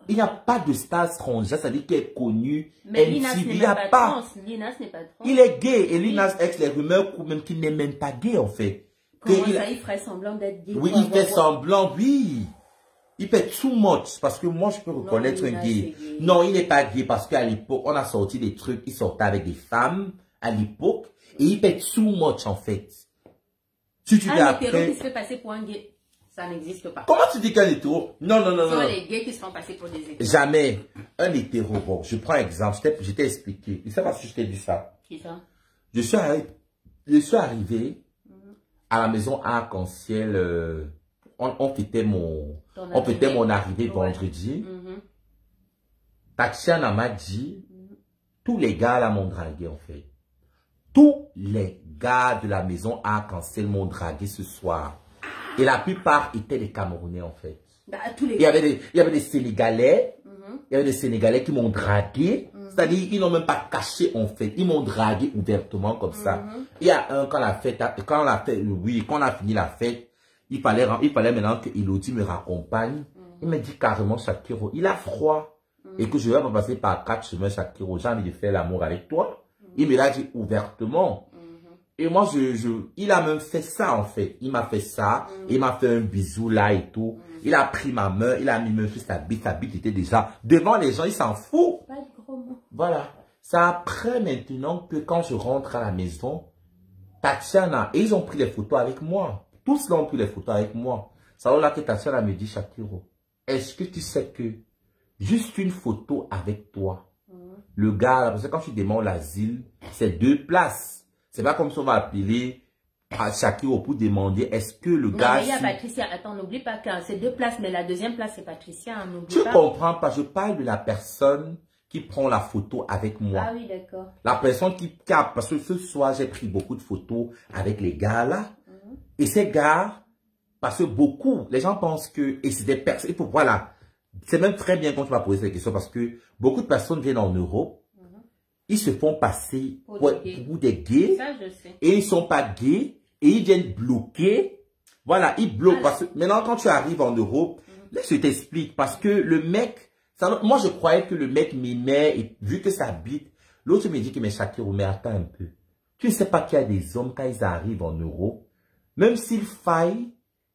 Il n'y a pas de star transgenre, c'est-à-dire qu'il est connu. Mais Lil Nas n'est pas trans. Lil Nas n'est pas trans. Il est gay. Et Lil Nas X, les rumeurs prouvent même qu'il n'est même pas gay, en fait. Comment ça, il ferait semblant d'être gay? Oui, il fait semblant, oui. Il fait too much. Parce que moi, je peux reconnaître un gay. Non, il n'est pas gay parce qu'à l'époque, on a sorti des trucs. Il sortait avec des femmes à l'époque. Et il fait too much, en fait. Si tu un hétéro qui se fait passer pour un gay. Ça n'existe pas. Comment tu dis qu'un hétéro? Non. Ce sont les gays qui se font passer pour des hétéros. Jamais. Un hétéro, bon, je prends un exemple. Je t'ai expliqué. Tu sais pas si je t'ai dit ça. Qui ça? Je suis arrivé à la maison Arc-en-Ciel. On fêtait mon arrivée vendredi. Taxiana m'a dit, tous les gars là m'ont dragué en fait. Tous les gars de la maison Arc-en-Ciel m'ont dragué ce soir. Et la plupart étaient des Camerounais en fait. Il y avait des Sénégalais. Il y avait des Sénégalais qui m'ont dragué. C'est-à-dire, ils n'ont même pas caché en fait. Ils m'ont dragué ouvertement comme ça. Il y a un, quand on a fini la fête, il fallait maintenant que Elodie me raccompagne. Il m'a dit carrément, Shakiro, il a froid. Et que je vais pas passer par 4 chemins, Shakiro. J'ai envie de faire l'amour avec toi. Il me l'a dit ouvertement. Et moi, il a même fait ça, en fait. Il m'a fait ça. Il m'a fait un bisou là et tout. Il a pris ma main. Il a mis main sur sa bite. Sa bite était déjà devant les gens. Il s'en fout. Pas de gros mots. Voilà. C'est après maintenant que quand je rentre à la maison, Tatiana, et ils ont pris les photos avec moi. Tous là ont pris les photos avec moi. C'est alors là que Tatiana me dit, Shakiro, est-ce que tu sais que juste une photo avec toi, le gars, parce que quand tu demandes l'asile, c'est 2 places. C'est pas comme si on va appeler à Shakiro pour demander est-ce que le gars... Non, mais il y a Patricia. Attends, n'oublie pas que c'est 2 places, mais la deuxième place, c'est Patricia. Hein, tu comprends pas, je parle de la personne qui prend la photo avec moi. Ah oui, d'accord. La personne qui capte, parce que ce soir, j'ai pris beaucoup de photos avec les gars là. Et ces gars, parce que beaucoup, les gens pensent que, et c'est des personnes, voilà, c'est même très bien quand tu vas poser cette question parce que beaucoup de personnes viennent en Europe, ils se font passer pour des gays, ça, je sais. Et ils sont pas gays, et ils viennent bloquer. Voilà, ils bloquent. Parce que maintenant, quand tu arrives en Europe, là, je t'explique, parce que le mec, moi, je croyais que le mec m'aimait, et vu que ça bite, l'autre me dit que, mais Shakiro, mais attends un peu. Tu ne sais pas qu'il y a des hommes, quand ils arrivent en Europe, même s'il faille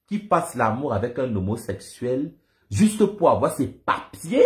qu'ils passent l'amour avec un homosexuel, juste pour avoir ses papiers,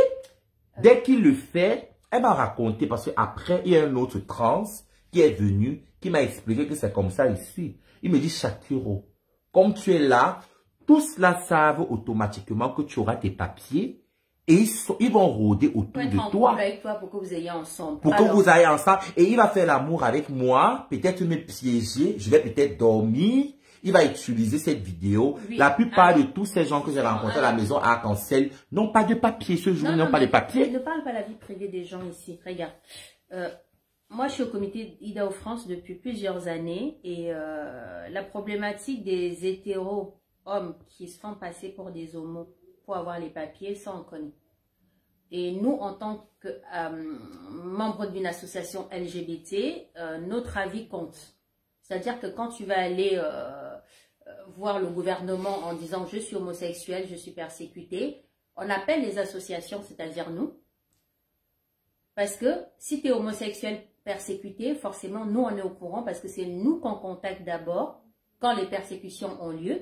dès qu'il le fait, elle m'a raconté, parce qu'après, il y a un autre trans qui est venu, qui m'a expliqué que c'est comme ça ici. Il me dit, Shakiro, comme tu es là, tous là savent automatiquement que tu auras tes papiers et ils vont rôder autour de toi. Avec toi pour que vous ayez ensemble. Pour que vous ayez ensemble. Et il va faire l'amour avec moi, peut-être me piéger, je vais peut-être dormir. Il va utiliser cette vidéo. Oui. La plupart de tous ces gens que j'ai rencontrés à la maison à Arc-en-Ciel n'ont pas de papier. Ce jour, ils n'ont pas de papier. Ne parle pas de la vie privée des gens ici. Regarde. Moi, je suis au comité IDAO France depuis plusieurs années. Et la problématique des hétéros hommes qui se font passer pour des homos pour avoir les papiers, ça on connaît. Et nous, en tant que membres d'une association LGBT, notre avis compte. C'est-à-dire que quand tu vas aller voir le gouvernement en disant « je suis homosexuel, je suis persécuté », on appelle les associations, c'est-à-dire nous. Parce que si tu es homosexuel persécuté, forcément, nous, on est au courant parce que c'est nous qu'on contacte d'abord quand les persécutions ont lieu,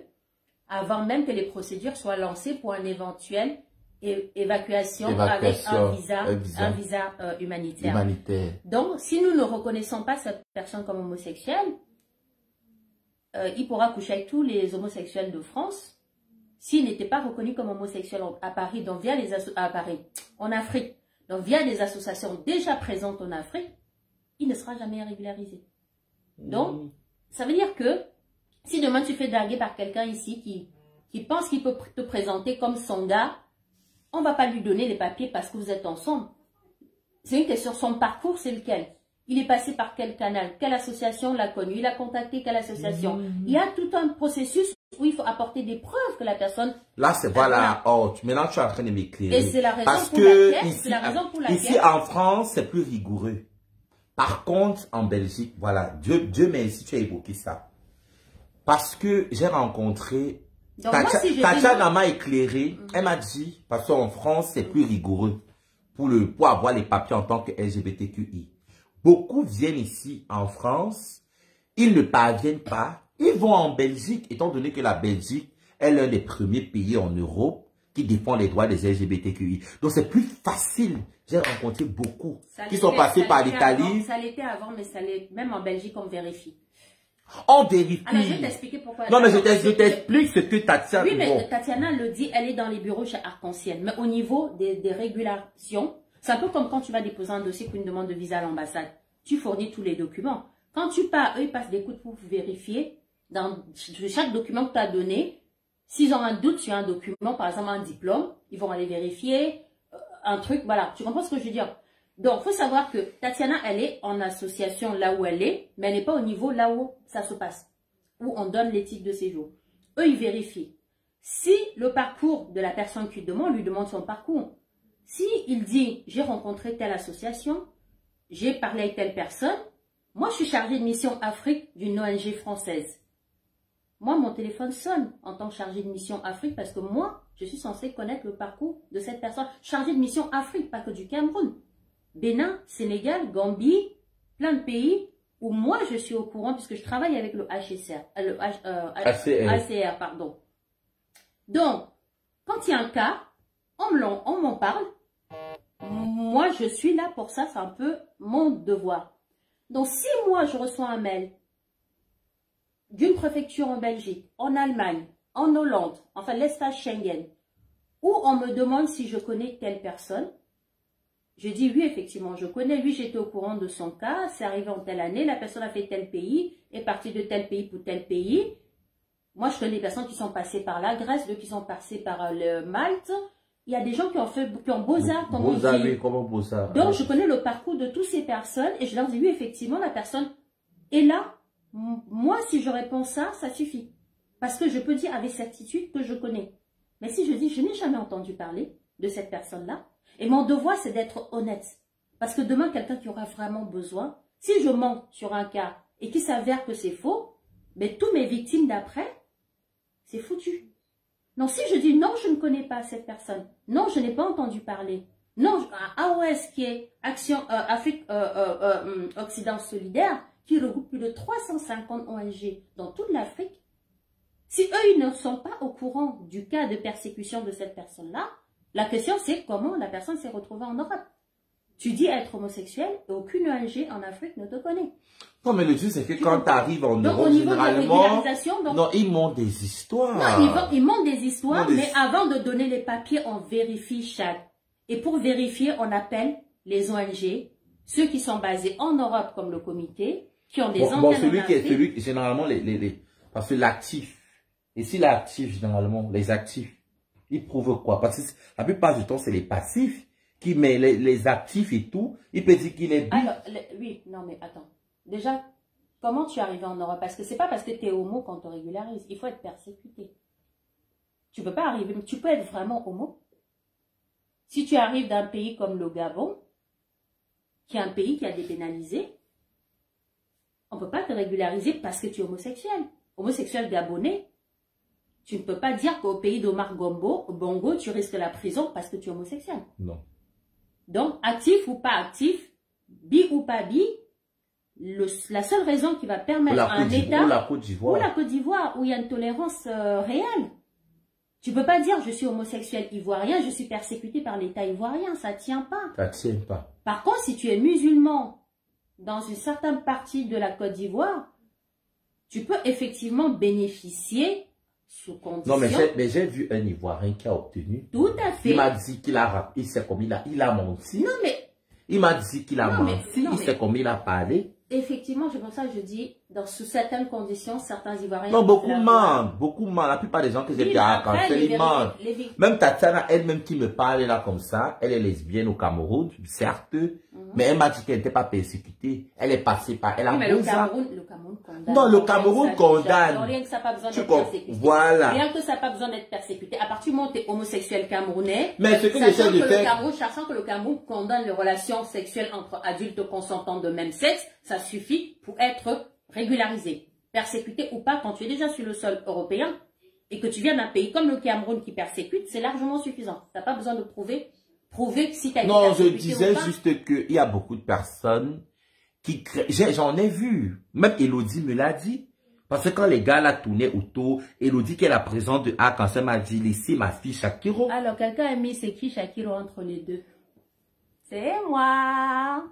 avant même que les procédures soient lancées pour une éventuelle évacuation avec un visa humanitaire. Donc, si nous ne reconnaissons pas cette personne comme homosexuelle, il pourra coucher avec tous les homosexuels de France s'il n'était pas reconnu comme homosexuel à Paris, donc via les en Afrique, donc via des associations déjà présentes en Afrique, il ne sera jamais régularisé. Donc, ça veut dire que si demain tu fais draguer par quelqu'un ici qui pense qu'il peut te présenter comme son gars, on ne va pas lui donner les papiers parce que vous êtes ensemble. C'est une question, son parcours, c'est lequel? Il est passé par quel canal? Quelle association l'a connu? Il a contacté quelle association? Il y a tout un processus où il faut apporter des preuves que la personne... Là, c'est voilà. Oh, maintenant, tu es en train de m'éclairer. Et c'est la raison pour laquelle... Ici, en France, c'est plus rigoureux. Par contre, en Belgique, voilà, Dieu merci, tu as évoqué ça. Parce que j'ai rencontré... Tatiana m'a éclairé. Elle m'a dit, parce qu'en France, c'est plus rigoureux pour avoir les papiers en tant que LGBTQI. Beaucoup viennent ici en France, ils ne parviennent pas, ils vont en Belgique, étant donné que la Belgique est l'un des premiers pays en Europe qui défend les droits des LGBTQI. Donc c'est plus facile. J'ai rencontré beaucoup qui sont passés par l'Italie. Ça l'était avant, mais ça l'est même en Belgique, on vérifie. On vérifie. Alors, je vais t'expliquer pourquoi. Non, mais je t'explique ce que Tatiana... Oui, mais Tatiana le dit, elle est dans les bureaux chez Arc-en-Ciel. Mais au niveau des régulations, c'est un peu comme quand tu vas déposer un dossier pour une demande de visa à l'ambassade. Tu fournis tous les documents. Quand tu pars, eux, ils passent des coups pour vérifier dans chaque document que tu as donné. S'ils ont un doute sur un document, par exemple un diplôme, ils vont aller vérifier un truc. Voilà, tu comprends ce que je veux dire? Donc, il faut savoir que Tatiana, elle est en association là où elle est, mais elle n'est pas au niveau là où ça se passe, où on donne les titres de séjour. Eux, ils vérifient. Si le parcours de la personne qui demande, lui demande son parcours. Si il dit, j'ai rencontré telle association, j'ai parlé avec telle personne, moi, je suis chargée de mission Afrique d'une ONG française. Moi, mon téléphone sonne en tant que chargée de mission Afrique parce que moi, je suis censée connaître le parcours de cette personne. Chargée de mission Afrique, pas que du Cameroun. Bénin, Sénégal, Gambie, plein de pays où moi je suis au courant puisque je travaille avec le HCR, pardon. Donc, quand il y a un cas, on m'en parle. Moi, je suis là pour ça, c'est un peu mon devoir. Donc, si moi je reçois un mail d'une préfecture en Belgique, en Allemagne, en Hollande, enfin l'espace Schengen, où on me demande si je connais telle personne, je dis oui, effectivement, je connais, lui, j'étais au courant de son cas, c'est arrivé en telle année, la personne a fait tel pays, est partie de tel pays pour tel pays. Moi, je connais des personnes qui sont passées par la Grèce, d'autres qui sont passées par le Malte. Il y a des gens qui ont Beaux-Arts, comme on dit. Oui, comment Beaux-Arts. Donc, je connais le parcours de toutes ces personnes et je leur dis oui, effectivement, la personne est là. Moi, si je réponds ça, ça suffit. Parce que je peux dire avec certitude que je connais. Mais si je dis, je n'ai jamais entendu parler de cette personne-là, et mon devoir, c'est d'être honnête. Parce que demain, quelqu'un qui aura vraiment besoin, si je mens sur un cas et qu'il s'avère que c'est faux, mais tous mes victimes d'après, c'est foutu. Non, si je dis non, je ne connais pas cette personne. Non, je n'ai pas entendu parler. Non, AOS qui est Afrique Occident Solidaire, qui regroupe plus de 350 ONG dans toute l'Afrique, si eux, ils ne sont pas au courant du cas de persécution de cette personne-là, la question c'est comment la personne s'est retrouvée en Europe. Tu dis être homosexuel et aucune ONG en Afrique ne te connaît. Non, mais le truc, c'est que quand tu arrives en donc, Europe, au niveau généralement, de la régularisation, donc, non, ils montent des histoires. Non, ils montent des histoires, mais avant de donner les papiers, on vérifie chaque. Et pour vérifier, on appelle les ONG, ceux qui sont basés en Europe comme le comité, qui ont des antennes en Afrique. Généralement, parce que l'actif, et si l'actif, généralement, les actifs, ils prouvent quoi? Parce que la plupart du temps, c'est les passifs qui met les actifs et tout. Il peut dire qu'il est bi. Alors, oui, non, mais attends. Déjà, comment tu es arrivé en Europe? Parce que c'est pas parce que tu es homo qu'on te régularise. Il faut être persécuté. Tu peux pas arriver, tu peux être vraiment homo. Si tu arrives d'un pays comme le Gabon, qui est un pays qui a dépénalisé, on ne peut pas te régulariser parce que tu es homosexuel. Homosexuel gabonais, tu ne peux pas dire qu'au pays d'Omar Bongo, tu risques la prison parce que tu es homosexuel. Non. Donc, actif ou pas actif, bi ou pas bi, la seule raison qui va permettre à un État, ou la Côte d'Ivoire, où il y a une tolérance réelle. Tu ne peux pas dire je suis homosexuel ivoirien, je suis persécuté par l'État ivoirien, ça ne tient pas. Ça tient pas. Par contre, si tu es musulman dans une certaine partie de la Côte d'Ivoire, tu peux effectivement bénéficier sous condition. Non, mais j'ai vu un Ivoirien qui a obtenu. Tout à fait. Il m'a dit qu'il a, il sait comme il a menti. Non, mais. Il m'a dit qu'il a menti, il sait comme il a parlé. Effectivement, c'est pour ça que je dis, sous certaines conditions, certains Ivoiriens... Non, beaucoup mentent. La plupart des gens que j'ai bien racontés, ils mentent. Même Tatiana, elle-même qui me parle là comme ça, elle est lesbienne au Cameroun, certes, mais elle m'a dit qu'elle n'était pas persécutée. Elle est passée par... Elle a mais le Cameroun condamne. Non, le Cameroun condamne. Non, rien que ça n'a pas besoin d'être persécuté. Voilà. Rien que ça n'a pas besoin d'être persécuté. À partir du moment où tu es homosexuel camerounais, mais ce que j'essaie de faire... Sachant que le Cameroun condamne les relations sexuelles entre adultes consentants de même sexe, ça suffit pour être régularisé. Persécuté ou pas, quand tu es déjà sur le sol européen et que tu viens d'un pays comme le Cameroun qui persécute, c'est largement suffisant. Tu n'as pas besoin de prouver que si tu as été persécuté. Non, je disais juste qu'il y a beaucoup de personnes qui créent. J'en ai vu. Même Elodie me l'a dit. Parce que quand les gars la tournaient autour, Elodie qui est la présidente de Arc-en-Ciel m'a dit, laissez ma fille Shakiro. Alors, quelqu'un a mis c'est qui Shakiro entre les deux? C'est moi.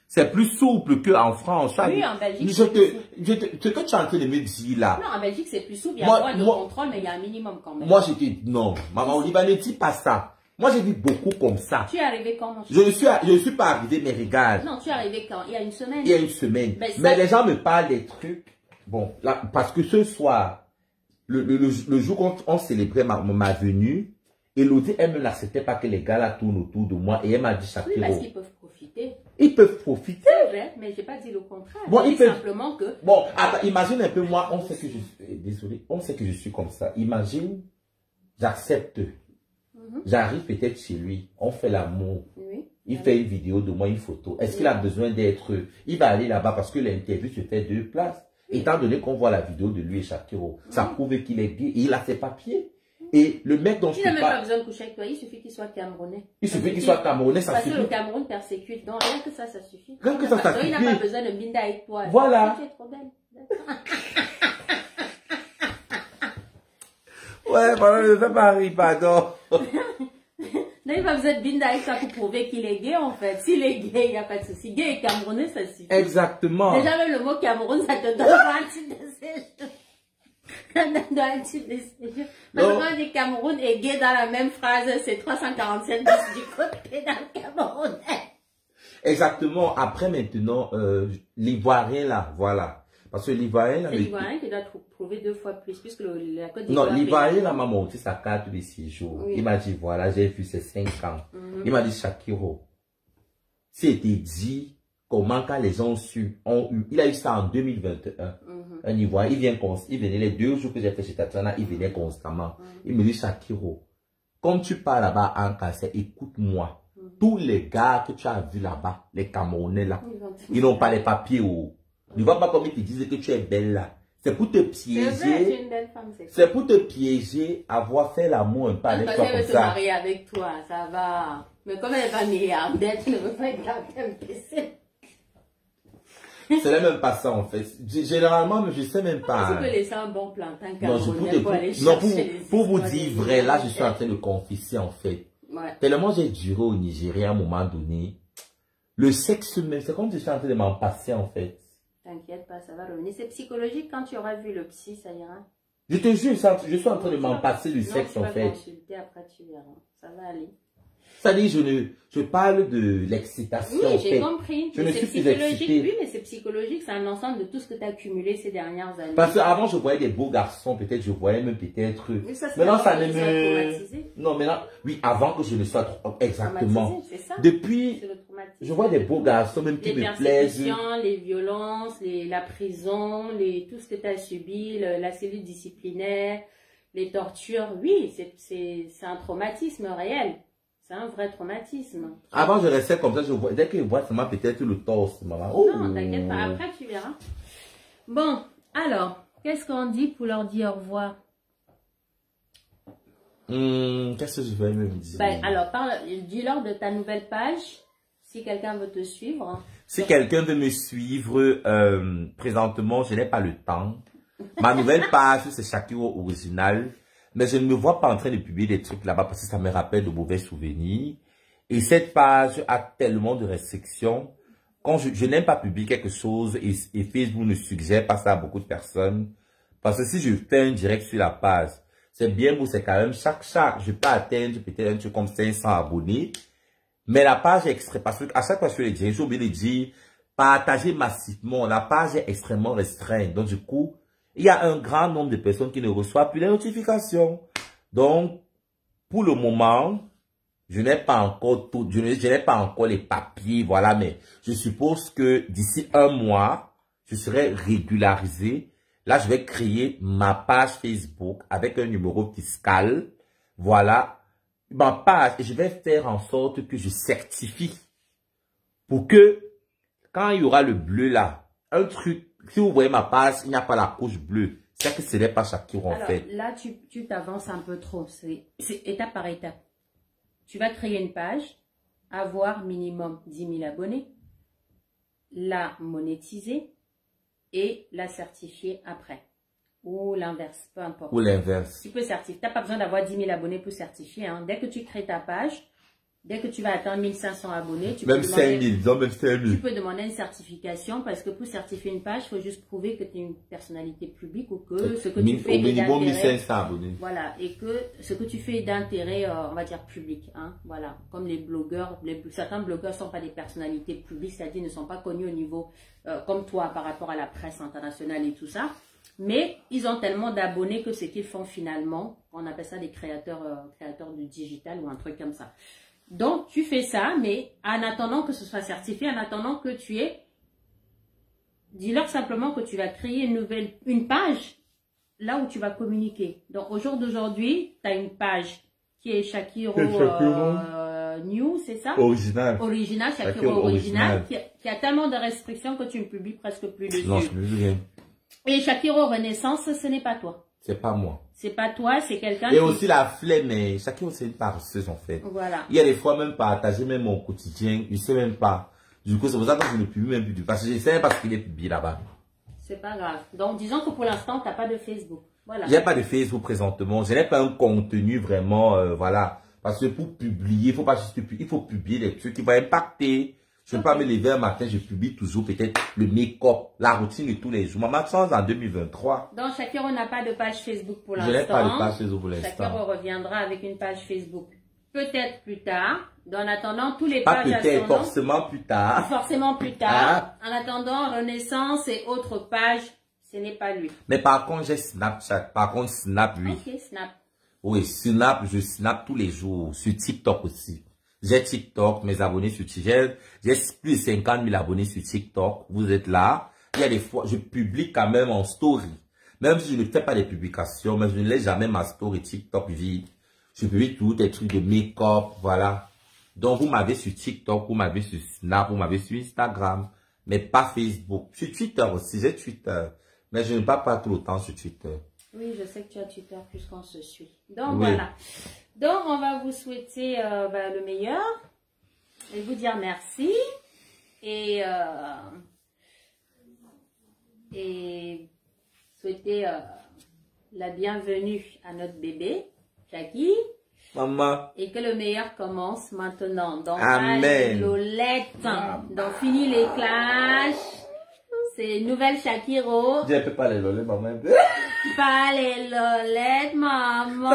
C'est plus souple qu'en France. Oui, en Belgique. Ce que tu es en train de me dire là. Non, en Belgique, c'est plus souple. Il y a moins de contrôle, mais il y a un minimum quand même. Moi, j'ai dit non. Maman, au Liban, ne dis pas ça. Moi, j'ai vu beaucoup comme ça. Tu es arrivé quand, mon Je ne suis pas arrivé, mais regarde. Non, tu es arrivé quand? Il y a une semaine. Il y a une semaine. Mais les gens me parlent des trucs. Bon, là, parce que ce soir, le jour où on célébrait ma venue, Elodie, elle ne l'acceptait pas que les gars là tournent autour de moi. Et elle m'a dit Shakiro. Oui, parce qu'ils peuvent profiter. Ils peuvent profiter. C'est vrai, mais je n'ai pas dit le contraire. Bon, ils peuvent... simplement que... Bon, attends, imagine un peu moi, on sait que je suis... Désolé, on sait que je suis comme ça. Imagine, j'accepte. J'arrive peut-être chez lui, on fait l'amour. Oui. Il fait une vidéo de moi, une photo. Est-ce qu'il a besoin d'être... Il va aller là-bas parce que l'interview se fait 2 places. Étant donné qu'on voit la vidéo de lui et Shakiro, ça prouve qu'il est gay et il a ses papiers. Et le mec dont je parle... Il n'a même pas besoin de coucher avec toi, il suffit qu'il soit camerounais. Il suffit qu'il soit camerounais, ça suffit. Parce que le Cameroun persécute, donc rien que ça suffit. Rien que ça suffit. Il n'a pas besoin de binda avec toi. Voilà. Tu es trop belle. Ouais, pardon, je ne sais pas rire, pardon. Non, il va besoin de binda avec ça pour prouver qu'il est gay, en fait. S'il est gay, il n'y a pas de souci. Gay et camerounais, ça suffit. Exactement. Déjà, même le mot Cameroun, ça te donne un titre de séjour. Dans un titre de séjour. Parce que quand on dit Cameroun et gay dans la même phrase, c'est 347 du côté dans le Camerounais. Exactement. Après, maintenant, l'Ivoirien, là, voilà. Parce que l'Ivoirien... C'est l'Ivoirien qui doit prouver 2 fois plus, puisque la Côte d'Ivoire... Non, l'Ivoirien, là, m'a monté sa carte de séjour. Oui. Il m'a dit, voilà, j'ai vu ces 5 ans. Il m'a dit, Shakiro, si était dit comment quand les gens il a eu ça en 2021. Un Ivoirien, il venait les 2 jours que j'ai fait chez Tatiana, il venait constamment. Il me dit, Shakiro, comme tu pars là-bas en Kassai, écoute-moi. Tous les gars que tu as vus là-bas, les Camerounais là, ils n'ont pas les papiers. Ne vois pas comme ils te disent que tu es belle là. C'est pour te piéger. C'est pour te piéger, avoir fait l'amour un peu avec toi comme ça. Elle veut se marier avec toi, ça va. Mais comme elle va milliardaire, tu ne veux pas être là, Ce n'est même pas ça en fait. Généralement, je ne sais même pas. Tu peux laisser un bon plantain pour vous dire vrai, là je suis en train de confesser en fait. Ouais. Tellement j'ai duré au Nigeria à un moment donné. Le sexe même, c'est comme si je suis en train de m'en passer en fait. T'inquiète pas, ça va revenir. C'est psychologique, quand tu auras vu le psy, ça ira. Je te jure, je suis en train de m'en passer du sexe en fait. Consulter, après tu verras. Ça va aller. Ça dit, je parle de l'excitation. Oui, j'ai compris. Je ne suis plus excité. Oui, mais c'est psychologique, c'est un ensemble de tout ce que tu as accumulé ces dernières années. Parce qu'avant, je voyais des beaux garçons, peut-être, je voyais même peut-être. Maintenant, ça ne me. Non, maintenant, oui, avant que je ne sois trop. Exactement. C'est ça. Depuis, je vois des beaux garçons, même qui me plaisent. Les violences, la prison, tout ce que tu as subi, la cellule disciplinaire, les tortures. Oui, c'est un traumatisme réel. C'est un vrai traumatisme. Avant, je restais comme ça, dès que je vois seulement peut-être le torse, maman. Oh. Non, t'inquiète pas, après tu verras. Bon, alors, qu'est-ce qu'on dit pour leur dire au revoir? Qu'est-ce que je vais me dire? Alors, dis-leur de ta nouvelle page, si quelqu'un veut te suivre. Si quelqu'un veut me suivre, présentement, je n'ai pas le temps. Ma nouvelle page, c'est Shakiro Original. Mais je ne me vois pas en train de publier des trucs là-bas parce que ça me rappelle de mauvais souvenirs. Et cette page a tellement de restrictions. Quand je n'aime pas publier quelque chose et Facebook ne suggère pas ça à beaucoup de personnes. Parce que si je fais un direct sur la page, c'est bien beau, c'est quand même chaque, je peux atteindre peut-être un truc comme 500 abonnés. Mais la page est extrêmement, parce qu'à chaque fois que je les dis, j'ai oublié de dire, partager massivement. La page est extrêmement restreinte. Donc du coup, il y a un grand nombre de personnes qui ne reçoivent plus les notifications. Donc, pour le moment, je n'ai pas encore tout, je n'ai pas encore les papiers, voilà, mais je suppose que d'ici un mois, je serai régularisé. Là, je vais créer ma page Facebook avec un numéro fiscal. Voilà, ma page, et je vais faire en sorte que je certifie pour que, quand il y aura le bleu là, un truc, si vous voyez ma page, il n'y a pas la couche bleue. C'est que ce n'est pas Shakiro en fait. Là, tu t'avances un peu trop. C'est étape par étape. Tu vas créer une page, avoir minimum 10 000 abonnés, la monétiser et la certifier après. Ou l'inverse, peu importe. Ou l'inverse. Tu peux certifier. Tu n'as pas besoin d'avoir 10 000 abonnés pour certifier. Hein. Dès que tu crées ta page, dès que tu vas atteindre 1500 abonnés, tu même 5000, même 5000. Tu peux demander une certification parce que pour certifier une page, il faut juste prouver que tu es une personnalité publique ou que ce que tu fais au minimum 1500 abonnés. Voilà, et que ce que tu fais est d'intérêt, on va dire, public. Hein, voilà, comme les blogueurs, certains blogueurs ne sont pas des personnalités publiques, c'est-à-dire ne sont pas connus au niveau, comme toi, par rapport à la presse internationale et tout ça. Mais ils ont tellement d'abonnés que ce qu'ils font finalement, on appelle ça des créateurs du digital ou un truc comme ça. Donc, tu fais ça, mais en attendant que ce soit certifié, en attendant que tu aies, dis-leur simplement que tu vas créer une page là où tu vas communiquer. Donc, au jour d'aujourd'hui, tu as une page qui est Shakiro New, c'est ça? Original. Original, Shakiro Original, qui a tellement de restrictions que tu ne publies presque plus dessus. Non, je ne publie rien. Et Shakiro Renaissance, ce n'est pas toi. C'est pas moi. C'est pas toi, c'est quelqu'un qui... Et aussi la flemme, mais Shakiro c'est une paresseuse en fait. Voilà. Il y a des fois même partager même mon quotidien, je ne sais même pas. Du coup, c'est pour ça que je ne publie même plus. Parce que je sais parce qu'il est publié là-bas. C'est pas grave. Donc, disons que pour l'instant, tu n'as pas de Facebook. Voilà. J'ai pas de Facebook présentement. Je n'ai pas un contenu vraiment, voilà. Parce que pour publier, il faut pas juste publier, il faut publier des trucs qui vont impacter. Je ne peux pas me lever un matin, je publie toujours peut-être le make-up, la routine de tous les jours. Ma chance en 2023. Donc, Shakiro n'a pas de page Facebook pour l'instant. Je n'ai pas de page Facebook pour l'instant. Shakiro reviendra avec une page Facebook. Peut-être plus tard. En attendant, tous les pages à son nom. Pas peut-être, forcément plus tard. Forcément plus tard. En attendant, Renaissance et autres pages, ce n'est pas lui. Mais par contre, j'ai Snapchat. Par contre, Snap, oui. Ok, Snap. Oui, Snap, je snap tous les jours. Sur TikTok aussi. J'ai TikTok, mes abonnés sur TikTok. J'ai plus de 50 000 abonnés sur TikTok. Vous êtes là. Il y a des fois, je publie quand même en story. Même si je ne fais pas des publications, mais je ne laisse jamais ma story TikTok vide. Je publie tous des trucs de make-up, voilà. Donc, vous m'avez sur TikTok, vous m'avez sur Snap, vous m'avez sur Instagram, mais pas Facebook. Sur Twitter aussi, j'ai Twitter. Mais je ne parle pas tout le temps sur Twitter. Oui, je sais que tu as Twitter puisqu'on se suit. Donc, Oui. voilà. Donc, on va vous souhaiter le meilleur et vous dire merci. Et souhaiter la bienvenue à notre bébé, Jackie. Maman. Et que le meilleur commence maintenant. Donc, Amen. Lolette. Donc, fini les clashs. C'est nouvelle Shakiro. Je ne peux pas les loler, maman. Pas les Lolettes, maman.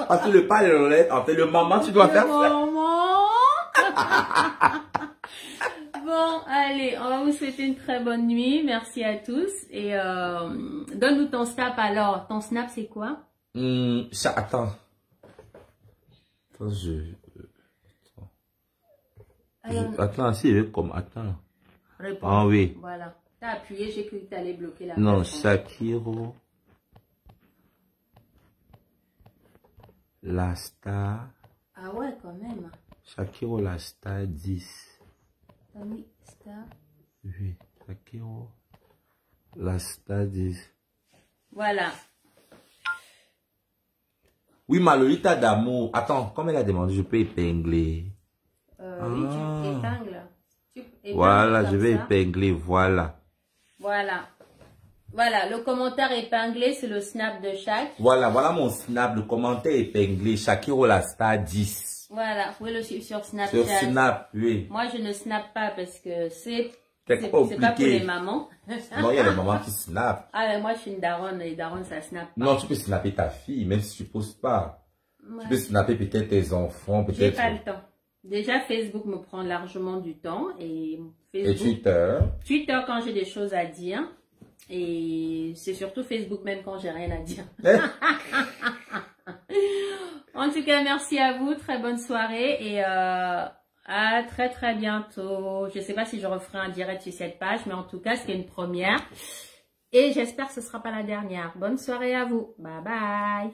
Ah, tu le parles, les lolettes. En fait, le maman, tu dois faire ça. Maman. Bon, allez, on va vous souhaiter une très bonne nuit. Merci à tous. Et donne-nous ton snap alors. Ton snap, c'est quoi? Attends. Attends, si, comme, attends. Réponds. Ah oui. Voilà. T'as appuyé, j'ai cru que t'allais bloquer la Non, personne. Shakiro. La star. Ah ouais, quand même. Shakiro, la star 10. T'as mis star. Oui, Shakiro. La star 10. Voilà. Oui, ma Lolita d'amour. Attends, comme elle a demandé, je peux épingler. Oui, tu épingles. Tu épingles Voilà, comme je vais ça. épingler, voilà. Voilà. Voilà, le commentaire épinglé, c'est le snap de chaque. Voilà, voilà mon snap, le commentaire épinglé. Shakiro, la star 10. Voilà, vous pouvez le suivre sur Snapchat. Sur Snap, oui. Moi, je ne snap pas parce que c'est C'est pas pour compliqué. les mamans. Non, il y a des mamans qui snap. Ah, mais moi, je suis une daronne et daronne, ça snap pas. Non, tu peux snapper ta fille, même si tu poses pas. Ouais. Tu peux snapper peut-être tes enfants, J'ai peut-être. pas le temps. Déjà, Facebook me prend largement du temps et Et Facebook. Twitter. Twitter quand j'ai des choses à dire. Et c'est surtout Facebook même quand j'ai rien à dire. En tout cas, merci à vous. Très bonne soirée et à très très bientôt. Je sais pas si je referai un direct sur cette page, mais en tout cas, c'est une première. Et j'espère que ce sera pas la dernière. Bonne soirée à vous. Bye bye.